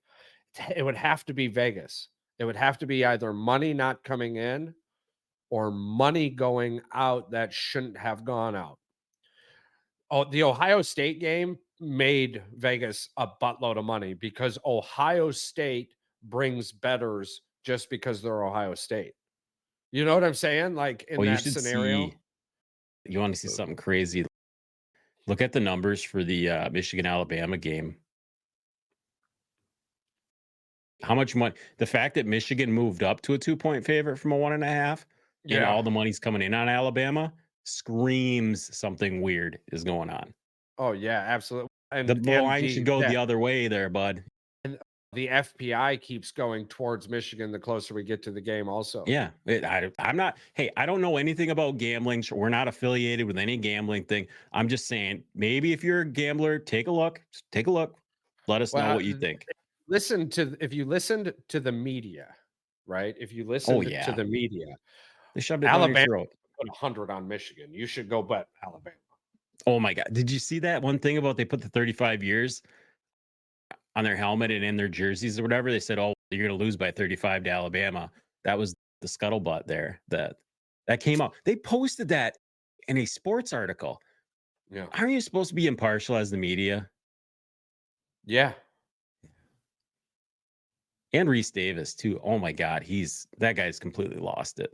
It would have to be Vegas. It would have to be either money not coming in or money going out that shouldn't have gone out. Oh, the Ohio State game made Vegas a buttload of money because Ohio State brings bettors just because they're Ohio State. You know what I'm saying? Like in Well, that scenario. you want to see something crazy. Look at the numbers for the Michigan Alabama game. How much money? The fact that Michigan moved up to a 2-point favorite from a 1.5, and Yeah. all the money's coming in on Alabama screams something weird is going on. Oh yeah, absolutely. The And line should go yeah, the other way there, bud. and the FPI keeps going towards Michigan the closer we get to the game also. Yeah, I'm not. Hey, I don't know anything about gambling. We're not affiliated with any gambling thing. I'm just saying, maybe if you're a gambler, take a look. Just take a look. Let us know Well, what you think. if you listened to the media, right? If you Oh listened to yeah, the media, they shoved it down your Alabama throat. put 100 on Michigan. You should go bet Alabama. Oh my god, did you see that one thing about they put the 35 years on their helmet and in their jerseys or whatever? They said, "Oh, you're going to lose by 35 to Alabama." That was the scuttlebutt there. That came out. They posted that in a sports article. Yeah. Aren't you supposed to be impartial as the media? Yeah. And Reese Davis too. Oh my God, that guy's completely lost it.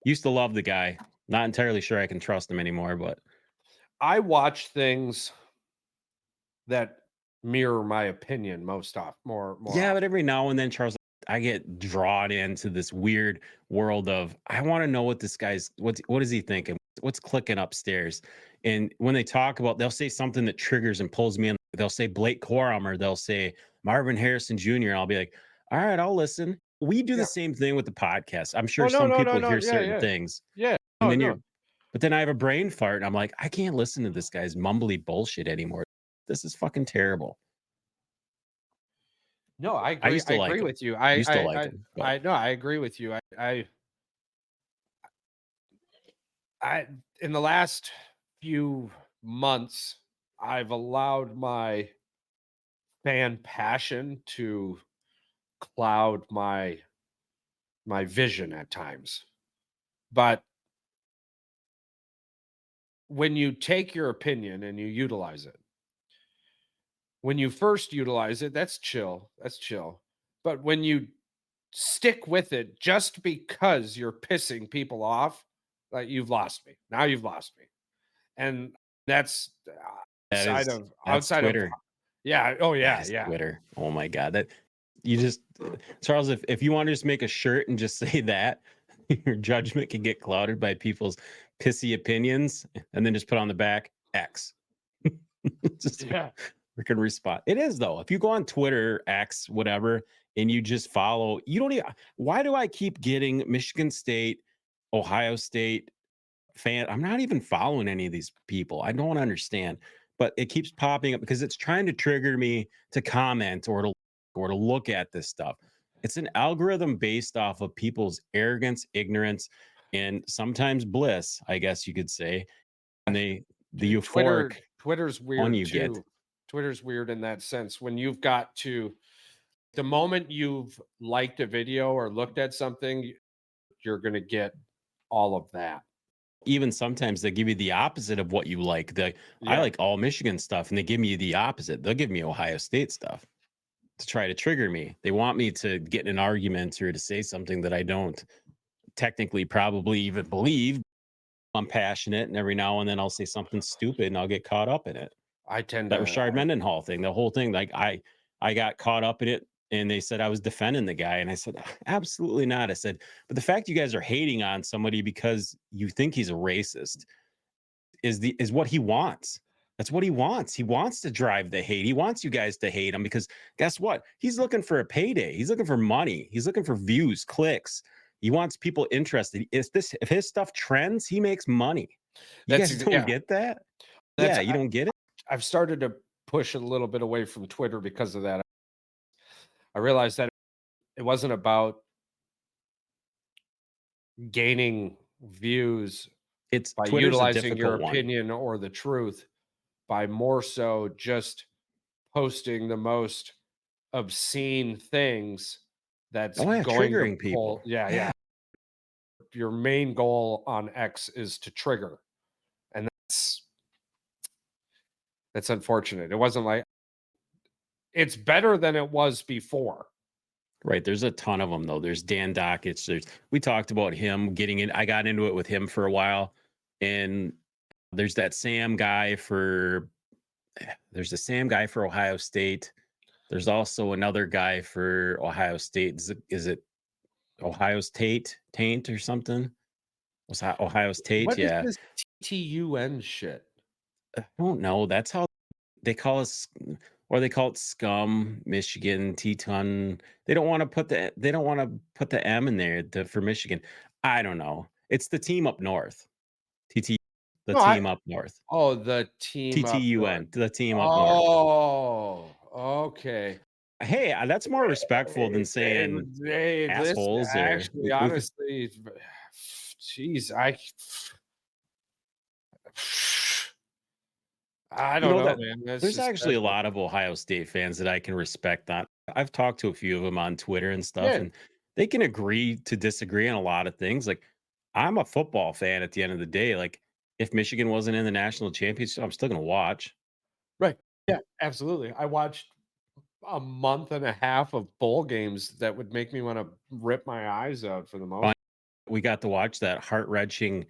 Used to love the guy. Not entirely sure I can trust him anymore, but I watch things that mirror my opinion more yeah, but often. every now and then, Charles, I get drawn into this weird world of I want to know what this guy's what is he thinking? What's clicking upstairs? And when they talk about, they'll say something that triggers and pulls me in. They'll say Blake Corum or they'll say Marvin Harrison Jr. And I'll be like, all right, I'll listen. We do the Yeah. same thing with the podcast. I'm Oh sure no, some no, no, people no. hear Yeah, certain yeah. things, Yeah. and No, then no. but then I have a brain fart and I'm like, I can't listen to this guy's mumbly bullshit anymore. This is fucking terrible. No, I I agree. used I to like agree him. with you. Used to like him, but I no, I agree with you. I in the last few months, I've allowed my fan passion to cloud my vision at times. But when you take your opinion and you utilize it, when you first utilize it, that's chill. That's chill. But when you stick with it just because you're pissing people off, like you've lost me. Now you've lost me. And that's that's outside of Twitter. yeah, oh That yeah, is yeah. Twitter. Oh my God. That you just Charles, if you want to just make a shirt and just say that, your judgment can get clouded by people's pissy opinions, and then just put on the back X. Just Yeah. freaking respond. It is though. If you go on Twitter, X, whatever, and you just follow, you don't even why do I keep getting Michigan State, Ohio State, I'm not even following any of these people. I don't understand, but it keeps popping up because it's trying to trigger me to comment or to look at this stuff. It's an algorithm based off of people's arrogance, ignorance, and sometimes bliss, I guess you could say. And the euphoric Twitter's fun weird you get. too. Twitter's weird in that sense. When you've got to the moment you've liked a video or looked at something, you're gonna get all of that. Even sometimes they give you the opposite of what you like. I Yeah. like all Michigan stuff, and they give me the opposite. They'll give me Ohio State stuff to try to trigger me. They want me to get in an argument or to say something that I don't technically probably even believe. I'm passionate, and every now and then I'll say something stupid and I'll get caught up in it. I tend That to Rashard Mendenhall thing, the whole thing, like I got caught up in it and they said I was defending the guy. And I said, absolutely not. I said, but the fact you guys are hating on somebody because you think he's a racist is what he wants. That's what he wants. He wants to drive the hate. He wants you guys to hate him because guess what? He's looking for a payday. He's looking for money. He's looking for views, clicks. He wants people interested. If his stuff trends, he makes money. You that's guys don't yeah. get that? That's Yeah, you don't get it? I've started to push a little bit away from Twitter because of that. I realized that it wasn't about gaining views It's by Twitter's a utilizing your difficult one. opinion or the truth, by more so just posting the most obscene things that's Oh yeah, going to triggering pull people. yeah, yeah. Yeah. Your main goal on X is to trigger, and that's unfortunate. It wasn't like it's better than it was before. Right. There's a ton of them though. There's Dan Dockich. We talked about him getting in. I got into it with him for a while, and There's that Sam guy for there's the Sam guy for Ohio State. There's also another guy for Ohio State. Is it Ohio State Taint or something? Was that Ohio State? What is Yeah. this TUN shit? I don't know. That's how they call us, or they call it scum, Michigan, Teton. They don't want to put the M in there for Michigan. I don't know. It's the team up north. TT the No, I team up north. oh, the team up north. TTUN, the team up north. Oh, okay. Hey, that's more respectful than Hey, saying this assholes or actually, we could, honestly, jeez, I you don't know, know, that man. That's there's just actually that's a lot of Ohio State fans that I can respect that. I've talked to a few of them on Twitter and stuff, yeah, and they can agree to disagree on a lot of things. Like, I'm a football fan at the end of the day. Like, if Michigan wasn't in the national championship, I'm still gonna watch. right. Yeah, absolutely. I watched a month and a half of bowl games that would make me want to rip my eyes out for the most. Fine. We got to watch that heart-wrenching,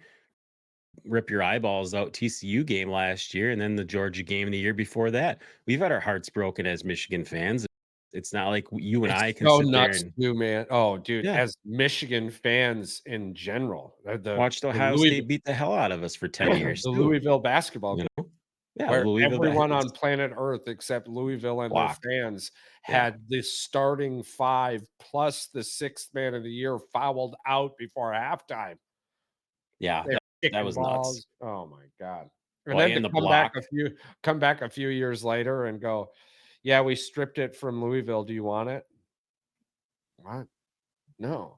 rip your eyeballs out TCU game last year, and then the Georgia game the year before that. We've had our hearts broken as Michigan fans. It's not like you and It's I can so sit there nuts and too, man. Oh, dude, yeah, as Michigan fans in general, watched the Ohio State beat the hell out of us for 10 The years too, Louisville basketball you game, know? Yeah, where Louisville, everyone on it's planet Earth except Louisville and their blocked. fans Yeah. had the starting 5 plus the 6th man of the year fouled out before halftime. Yeah, They were that kicking was nuts. balls. Oh my god. And Well, then to and the block. come back a few years later and go, "Yeah, we stripped it from Louisville. Do you want it?" What? No.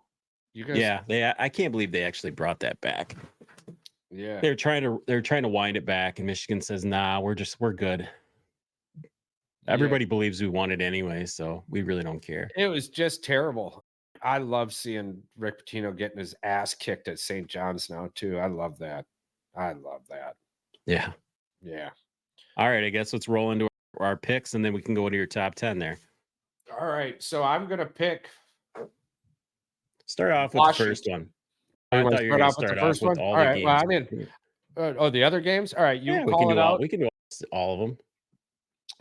You guys Yeah, I can't believe they actually brought that back. yeah. They're trying to wind it back, and Michigan says, "Nah, we're good." Yeah. Everybody believes we won it anyway, so we really don't care. It was just terrible. I love seeing Rick Pitino getting his ass kicked at St. John's now too. I love that. I love that. Yeah. Yeah. All right, I guess let's roll into our picks, and then we can go into your top 10 there. All right. So I'm gonna pick Start off with the first Washington. one. Oh, you I want thought to you were start gonna off with the start off first with one? all All the right. Well, games. I'm in. Oh, the other games? All right. You Yeah, call it out. we can do all of them.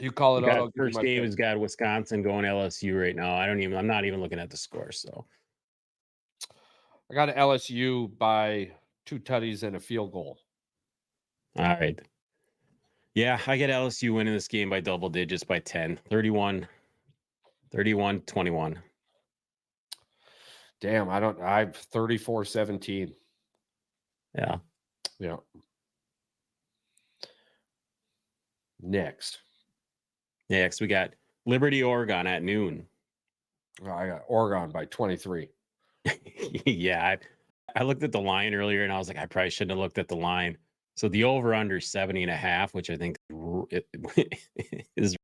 You call We it out. got I'll give you first my game pick. has got Wisconsin going LSU right now. I'm not even looking at the score. So I got LSU by 2 tutties and a field goal. all right. Yeah, I get LSU winning this game by double digits by 10, 21. Damn, I've 34-17. Yeah. Yeah. Next. Next, we got Liberty, Oregon at noon. Oh, I got Oregon by 23. Yeah, I looked at the line earlier and I was like, I probably shouldn't have looked at the line. So the over under 70.5, which I think is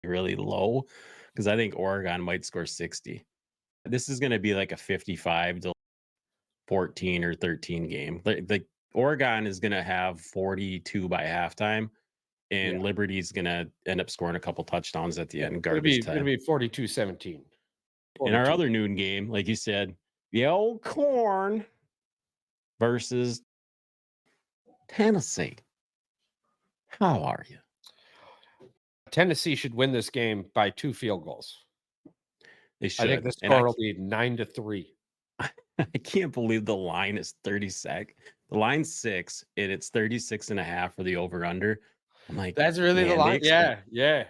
really low because I think Oregon might score 60. This is going to be like a 55 to 14 or 13 game. Like Oregon is going to have 42 by halftime, Yeah. and Liberty's going to end up scoring a couple touchdowns at the end, It'll garbage be it'll time. be 42-17. In our 42. other noon game, like you said, the old Corn versus Tennessee. How are you? Tennessee should win this game by 2 field goals. They I think should. the And score will be 9-3. I can't believe the line is 36. The line's 6 and it's 36.5 for the over under. I'm like, That's really the man, line. Yeah, yeah.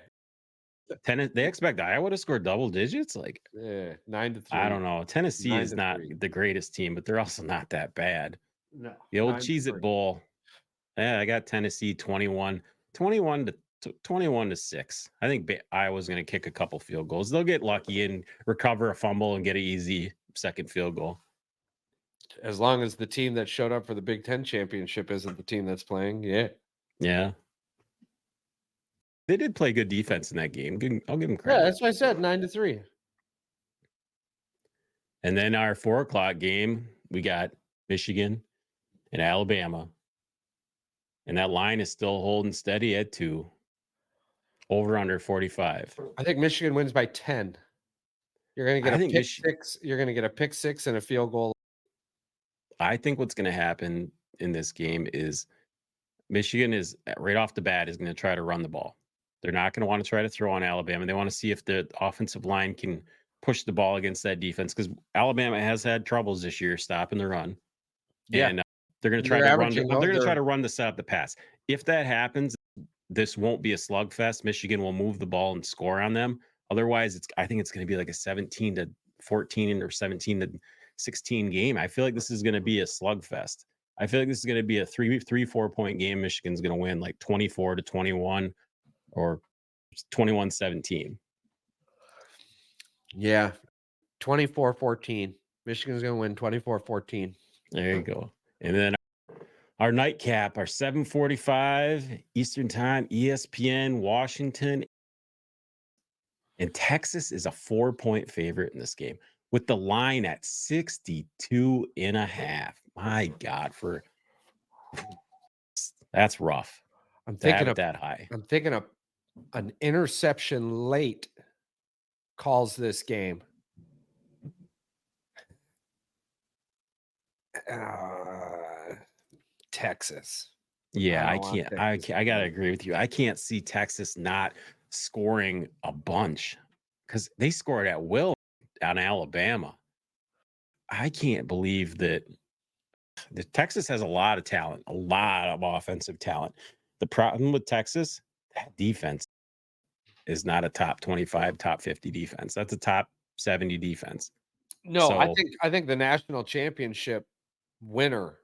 They expect Iowa to score double digits. Like, Yeah, I 9-3. don't know. Tennessee Nine is to not 3. the greatest team, but they're also not that bad. No, The old 9 to Cheez It 3. Bowl. Yeah, I got Tennessee 21 to 21 to 6. I think Iowa's going to kick a couple field goals. They'll get lucky and recover a fumble and get an easy second field goal. As long as the team that showed up for the Big Ten championship isn't the team that's playing, yeah. Yeah. They did play good defense in that game. I'll give them Yeah, credit. that's what I said, 9-3. And then our 4 o'clock game, we got Michigan and Alabama. And that line is still holding steady at 2. Over under 45. I think Michigan wins by 10. You're gonna get I a think pick 6. You're gonna get a pick 6 and a field goal. I think what's going to happen in this game is Michigan is right off the bat is going to try to run the ball. They're not going to want to try to throw on Alabama. They want to see if the offensive line can push the ball against that defense because Alabama has had troubles this year stopping the run. Yeah. And they're going to try They're to run. They're averaging going to try they're to run the set up the pass. If that happens, this won't be a slugfest. Michigan will move the ball and score on them. Otherwise, I think it's going to be like a 17-14 or 17-16 game. I feel like this is going to be a slugfest. I feel like this is going to be a 4 point game. Michigan's going to win like 24-21 or 21-17. Yeah. 24-14. Michigan's going to win 24-14. There you go. And then our nightcap, our 7:45 Eastern Time, ESPN, Washington. And Texas is a 4-point favorite in this game with the line at 62.5. My God, that's rough. I'm To have thinking it of that high. I'm thinking of an interception late calls this game. Texas. Yeah, I don't want can't. Texas I to gotta win. agree with you. I can't see Texas not scoring a bunch because they scored at will on Alabama. I can't believe that Texas has a lot of talent, a lot of offensive talent. The problem with Texas, that defense is not a top 25, top 50 defense. That's a top 70 defense. No, So I think the national championship winner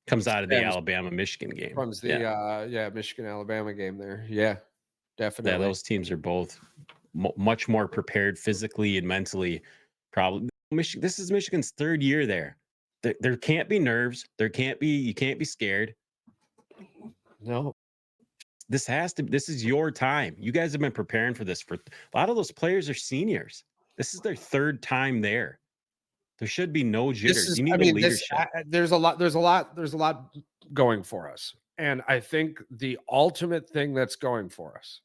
comes out of the stems Alabama Michigan game. from the Michigan Alabama game there. Yeah, Yeah, definitely. those teams are both much more prepared physically and mentally. Probably this is Michigan's third year there. There can't be nerves. You can't be scared. No. This is your time. You guys have been preparing for this for a lot of those players are seniors. This is their third time there. There should be no jitters. You need a leadership. There's a lot going for us. And I think the ultimate thing that's going for us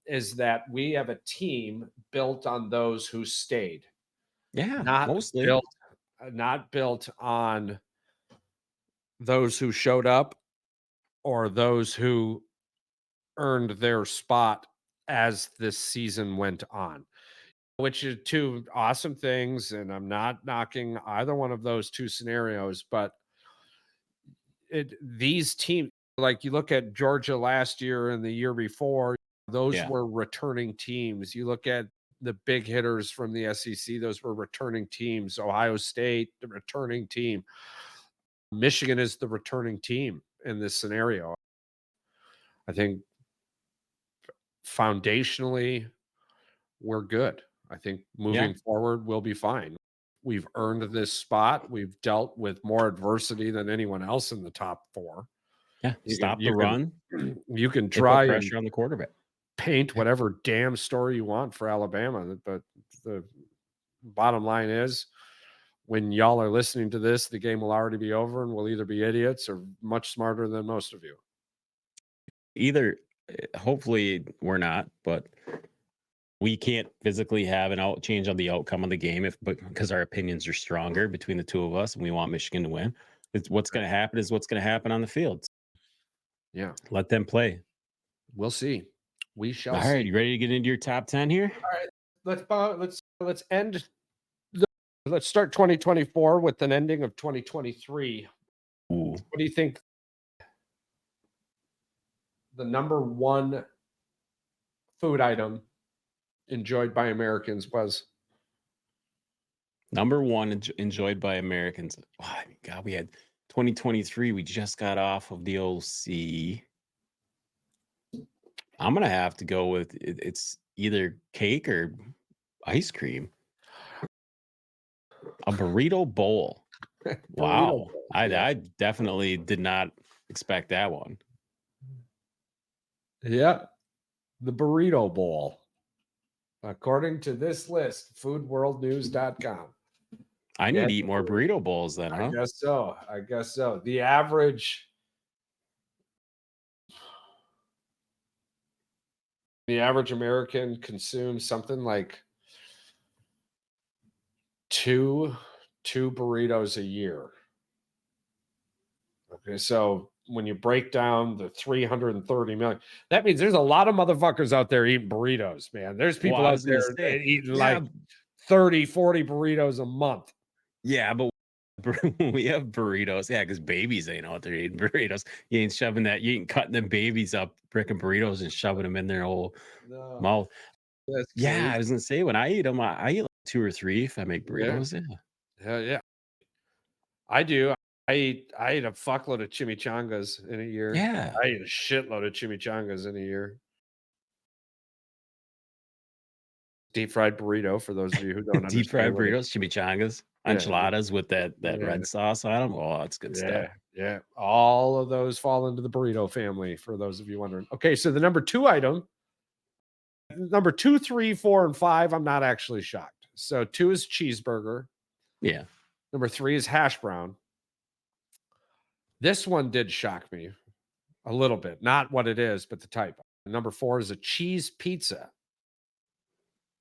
is that we have a team built on those who stayed, Yeah, not mostly. built on those who showed up or those who earned their spot as this season went on, which are two awesome things. And I'm not knocking either one of those two scenarios, but these teams, like you look at Georgia last year and the year before, those Yeah. were returning teams. You look at the big hitters from the SEC, those were returning teams. Ohio State, the returning team. Michigan is the returning team in this scenario. I think foundationally, we're good. I think moving forward, we'll be fine. We've earned this spot. We've dealt with more adversity than anyone else in the top four. Yeah. Stop the run. You can They try put and pressure on the quarterback. paint whatever damn story you want for Alabama, but the bottom line is, when y'all are listening to this, the game will already be over, and we'll either be idiots or much smarter than most of you. Either hopefully we're not, but we can't physically have an change on the outcome of the game because our opinions are stronger between the two of us and we want Michigan to win. What's going to happen is what's going to happen on the field. Yeah, Let them play. we'll see. We shall All see. right, you ready to get into your top 10 here? All right, let's end. Let's start 2024 with an ending of 2023. Ooh. What do you think the number one food item enjoyed by Americans was? Number one enjoyed by Americans. Oh, God, we had 2023. We just got off of the OC. I'm going to have to go with it's either cake or ice cream. A burrito bowl. Wow. Bowl, I definitely did not expect that one. Yeah, the burrito bowl. According to this list, foodworldnews.com. I need to eat more burrito bowls then, huh? I guess so. The average American consumes something like two burritos a year. Okay, so when you break down the 330 million, that means there's a lot of motherfuckers out there eating burritos, man. There's people I out was gonna there say, eating yeah, like 30, 40 burritos a month. yeah, but when we have burritos, yeah, because babies ain't out there eating burritos. You ain't shoving that, you ain't cutting them babies up, bricking burritos and shoving them in their whole No, mouth. that's Yeah, crazy. I was gonna say when I eat them, I eat like 2 or 3 if I make Yeah, burritos. Yeah. hell yeah. I do. I eat a fuckload of chimichangas in a year. Yeah. I eat a shitload of chimichangas in a year. Deep fried burrito for those of you who don't Deep understand fried what it. burritos, chimichangas, Yeah, enchiladas with that yeah, red sauce on them. Oh, that's good stuff. yeah, yeah. All of those fall into the burrito family. For those of you wondering. Okay, so the number two item, number 2, 3, 4, and 5. I'm not actually shocked. So 2 is cheeseburger. Yeah. Number 3 is hash brown. This one did shock me a little bit. Not what it is, but the type. Number 4 is a cheese pizza.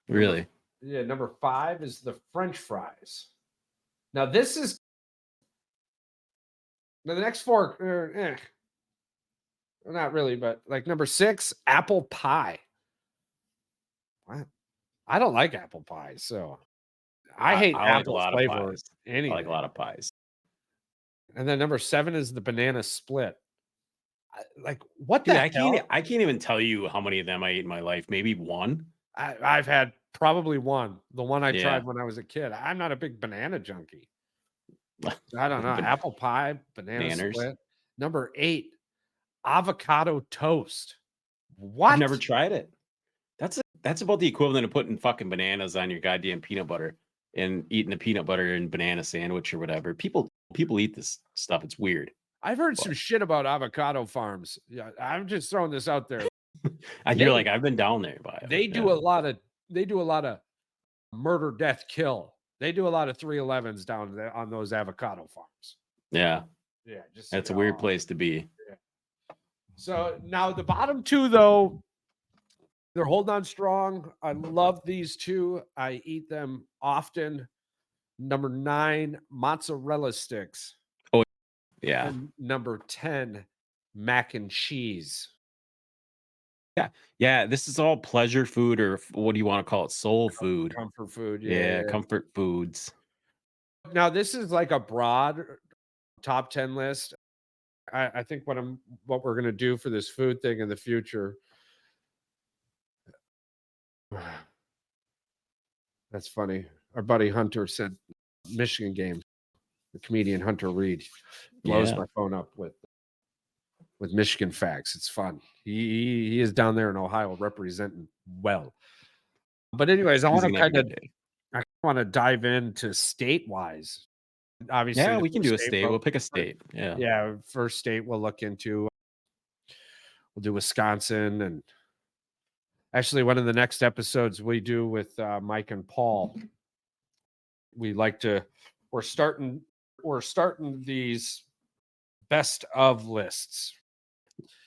Number Really? Yeah, number 5 is the French fries. Now this is now the next 4 not really, but like number 6, apple pie. What? I don't like apple pie, so I hate I like a apple lot of flavor pies. I like a anything. lot of pies. And then number 7 is the banana split. Like what Dude, the hell? I can't even tell you how many of them I ate in my life. Maybe 1? I've had probably one. The one I Yeah. tried when I was a kid. I'm not a big banana junkie. I don't know. Ban Apple pie, banana Banners. split. Number 8, avocado toast. I've What? never tried it. That's about the equivalent of putting fucking bananas on your goddamn peanut butter and eating a peanut butter and banana sandwich or whatever. People eat this stuff. It's weird. I've heard But some shit about avocado farms. Yeah, I'm just throwing this out there. and you're They like, I've been down there by them. they Yeah. do a lot of they do a lot of murder, death, kill. They do a lot of 311s down there on those avocado farms. Yeah. Yeah, just That's a weird place to be. so now the bottom 2 though, they're holding on strong. I love these 2. I eat them often. Number 9, mozzarella sticks, Oh, yeah. and number 10, mac and cheese. Yeah. Yeah. This is all pleasure food or what do you want to call it? Soul food. Comfort food, yeah, Yeah. yeah. Comfort foods. Now this is like a broad top 10 list. I think what we're gonna do for this food thing in the future. That's funny. Our buddy Hunter said Michigan game. The comedian Hunter Reed blows Yeah. my phone up with Michigan facts. It's fun. He is down there in Ohio representing well. But anyways, He's gonna have a good day. I want to dive into state wise. Obviously, Yeah, the we can first do a state. we'll We'll pick a state. Yeah. yeah, first state we'll look into. We'll do Wisconsin, and actually one of the next episodes we do with Mike and Paul. We like to we're starting these best of lists.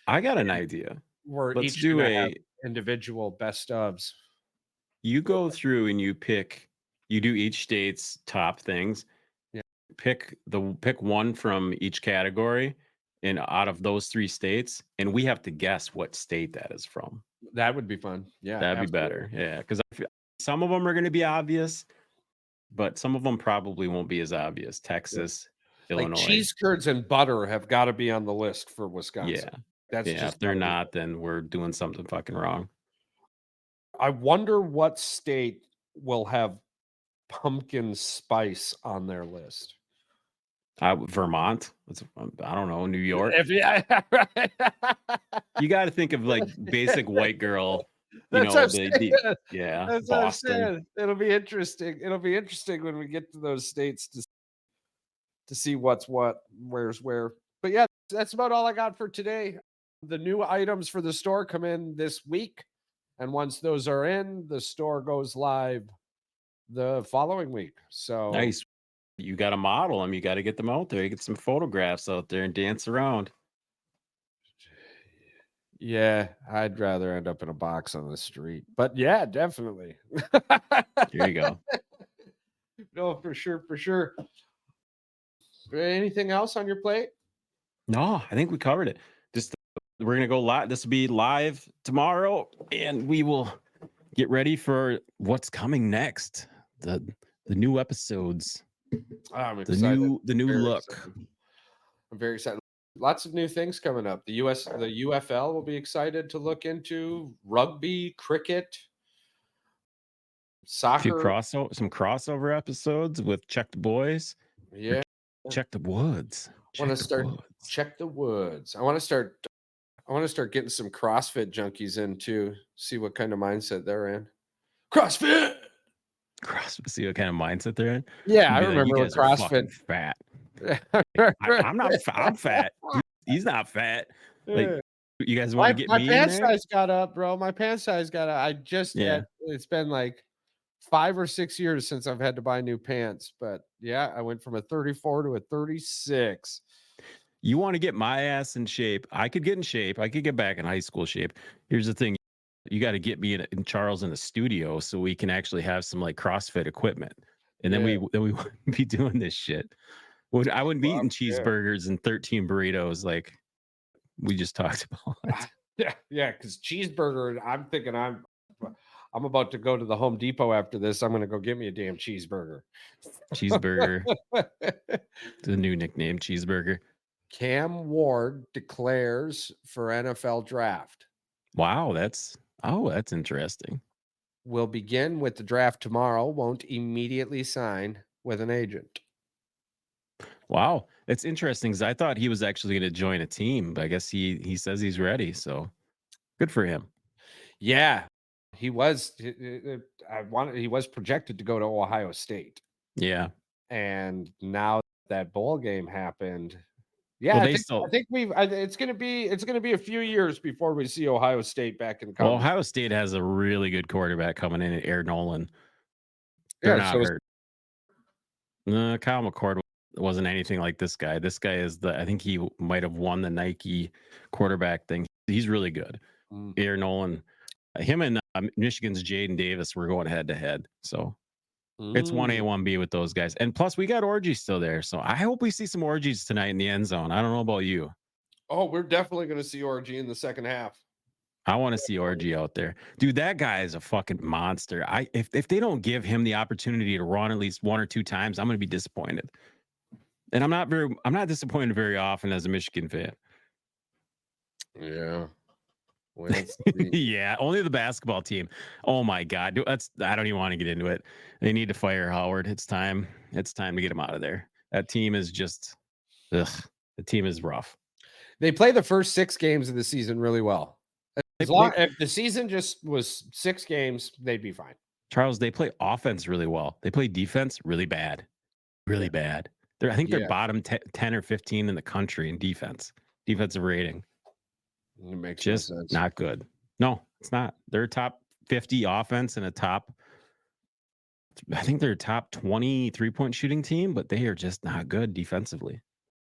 I got an idea. We're Let's each do gonna have a individual best ofs. you go through and you do each state's top things. Yeah. Pick one from each category and out of those 3 states, and we have to guess what state that is from. That would be fun. Yeah, That'd be absolutely. better. Yeah, because some of them are going to be obvious, but some of them probably won't be as obvious. Texas, Like Illinois. cheese curds and butter have got to be on the list for Wisconsin. Yeah. That's Yeah, just if they're gotta be. not, then we're doing something fucking wrong. I wonder what state will have pumpkin spice on their list. Vermont. I don't know. New York. Yeah, right. You got to think of like basic white girl. That's what I'm saying. Yeah, That's what I'm Boston. saying. It'll be interesting. It'll be interesting when we get to those states to see what's what, where's where. But yeah, that's about all I got for today. The new items for the store come in this week. And once those are in, the store goes live the following week. So Nice. You got to model them. You got to get them out there. You get some photographs out there and dance around. yeah, I'd rather end up in a box on the street. But yeah, definitely. There you go. No, for sure, for sure. Anything else on your plate? No, I think we covered it. Just we're gonna go live. This will be live tomorrow, and we will get ready for what's coming next. The the new episodes, I'm the excited. new Very look. excited. I'm very excited. Lots of new things coming up. The UFL will be excited to look into rugby, cricket, soccer. Some crossover episodes with Check the Boys or Yeah. Check the Woods. Want to Check the start Woods. check the woods. I want to start getting some CrossFit junkies in too. See what kind of mindset they're in. CrossFit. See what kind of mindset they're in. Yeah, And I be like, you remember when guys are CrossFit. fucking fat. I'm not. I'm fat. He's not fat. Like, you guys want to get My me in pant there? size got up, bro. My pant size got up. Yeah. It's been like 5 or 6 years since I've had to buy new pants, but yeah, I went from a 34 to a 36. You want to get my ass in shape. I could get in shape. I could get back in high school shape. Here's the thing. You got to get me in Charles in the studio so we can actually have some like CrossFit equipment. And Yeah, then we wouldn't be doing this shit. I wouldn't be eating yeah. cheeseburgers and 13 burritos like we just talked about. Yeah, yeah, because cheeseburger, I'm thinking I'm about to go to the Home Depot after this. I'm gonna go get me a damn cheeseburger. Cheeseburger, the new nickname, cheeseburger. Cam Ward declares for NFL draft. Wow, that's interesting. Will begin with the draft tomorrow, won't immediately sign with an agent. Wow, it's interesting because I thought he was actually going to join a team, but I guess he says he's ready. So good for him. Yeah, he was. He was projected to go to Ohio State, Yeah. and now that bowl game happened. Well, Yeah, I they think I still think we've. It's gonna be a few years before we see Ohio State back in the well, conversation. Ohio State has a really good quarterback coming in at Air Nolan. They're Yeah, not so is hurt. Kyle McCord wasn't anything like this guy. This guy is I think he might have won the Nike quarterback thing. He's really good. mm, Air Nolan, him and Michigan's Jaden Davis were going head to head. So it's 1A, mm. 1B with those guys. And plus, we got orgies still there. So I hope we see some orgies tonight in the end zone. I don't know about you. Oh, we're definitely gonna see Orgy in the second half. I want to see RG out there. Dude, that guy is a fucking monster. If they don't give him the opportunity to run at least one or two times, I'm gonna be disappointed. And I'm not disappointed very often as a Michigan fan. Yeah. We'll see. Yeah, only the basketball team. Oh my god. I don't even want to get into it. They need to fire Howard. It's time. It's time to get him out of there. That team is just ugh. The team is rough. They play the first 6 games of the season really well. They As long play if the season just was 6 games, they'd be fine. Charles, they play offense really well. They play defense really bad. Yeah. Really bad. I think they're Yeah, bottom 10 or 15 in the country in defensive rating. it makes no Just sense. not good. No, it's not. They're top 50 offense and I think they're a top 20 3-point shooting team, but they are just not good defensively.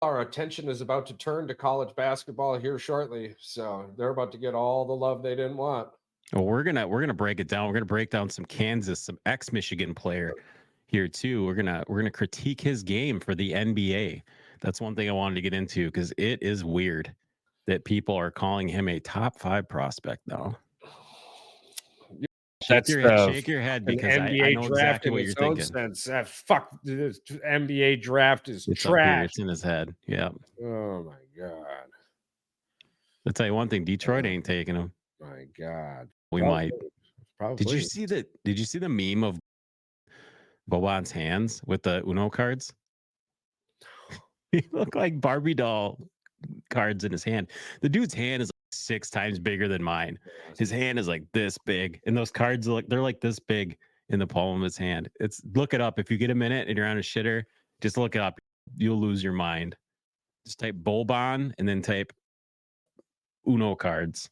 Our attention is about to turn to college basketball here shortly, so they're about to get all the love they didn't want. Well, we're gonna break it down. We're gonna break down some Kansas, some ex-Michigan player here too. We're gonna critique his game for the NBA. That's one thing I wanted to get into because it is weird that people are calling him a top 5 prospect now. That's the Shake your head an because I NBA know draft exactly in what you're its own thinking. sense. Fuck, this NBA draft is It's up here. trash. It's in his head. Yeah. Oh my god. I'll tell you one thing. Detroit Oh ain't taking him. my god. We Probably, might. probably. Did you see the meme of Boban's hands with the Uno cards? He looked like Barbie doll cards in his hand. The dude's hand is like 6 times bigger than mine. His hand is like this big, and those cards are they're like this big in the palm of his hand. Look it up if you get a minute and you're on a shitter. Just look it up. You'll lose your mind. Just type Boban and then type Uno cards.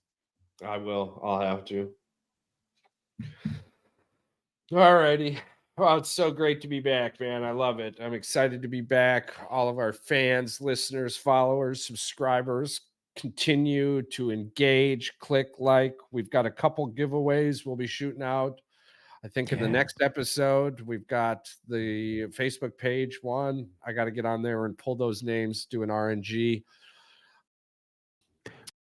I will. I'll have to. All righty. Well, it's so great to be back, man. I love it. I'm excited to be back. All of our fans, listeners, followers, subscribers continue to engage, click like. We've got a couple giveaways we'll be shooting out. I think in the Yeah. next episode, we've got the Facebook page one. I got to get on there and pull those names, do an RNG.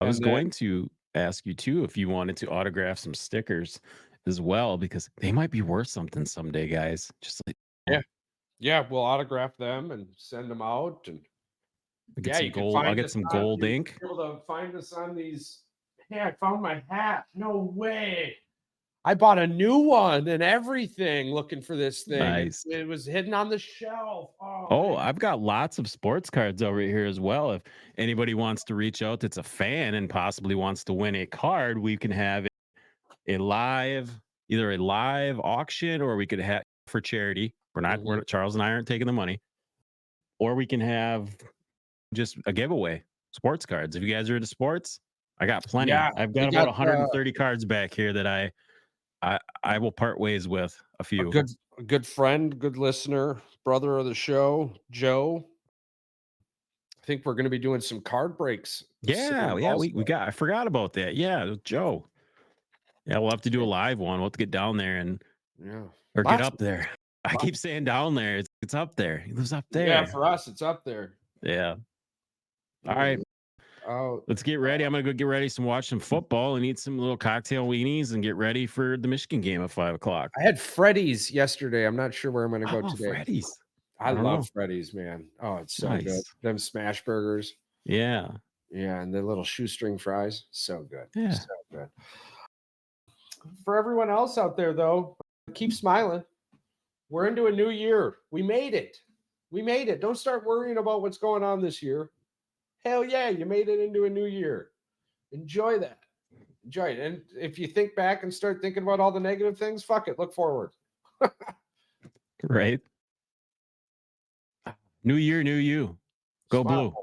I was And then going to ask you too if you wanted to autograph some stickers as well, because they might be worth something someday, guys. Just like, yeah, yeah, we'll autograph them and send them out, and I'll get yeah, some you can gold. I'll find get us some on gold you'll ink. be able to find us on these. Hey, I found my hat. No way. I bought a new one and everything looking for this thing. Nice. It was hidden on the shelf. Oh, Oh, man. I've got lots of sports cards over here as well. If anybody wants to reach out that's a fan and possibly wants to win a card, we can have a live, either a live auction, or we could have for charity. Mhm. Charles and I aren't taking the money, or we can have just a giveaway sports cards. If you guys are into sports, I got plenty. Yeah, I've we got about got, 130 cards back here that I will part ways with a a few. good friend, good listener, brother of the show, Joe. I think we're gonna be doing some card breaks soon Yeah, we also. got I forgot about that. Yeah, it was Joe. Yeah, we'll have to do a So, live one. We'll have to get down there and yeah. or get Lots up there. I lots keep saying down there. It's up there. He lives up yeah, there. for us, it's up there. Yeah. All Ooh, right. out. Let's get ready. I'm gonna go get ready, watch some football and eat some little cocktail weenies and get ready for the Michigan game at 5 o'clock. I had Freddy's yesterday. I'm not sure where I'm gonna go Oh, today. Freddy's. I I don't love know. Freddy's, man. Oh, it's so good. Nice. Them smash burgers. Yeah. Yeah, and the little shoestring fries. So good. Yeah. So good. For everyone else out there, though, keep smiling. We're into a new year. We made it. We made it. Don't start worrying about what's going on this year. Hell yeah, you made it into a new year. Enjoy that. Enjoy it. And if you think back and start thinking about all the negative things, fuck it. Look forward. Right. New year, new you. Go Smile. blue.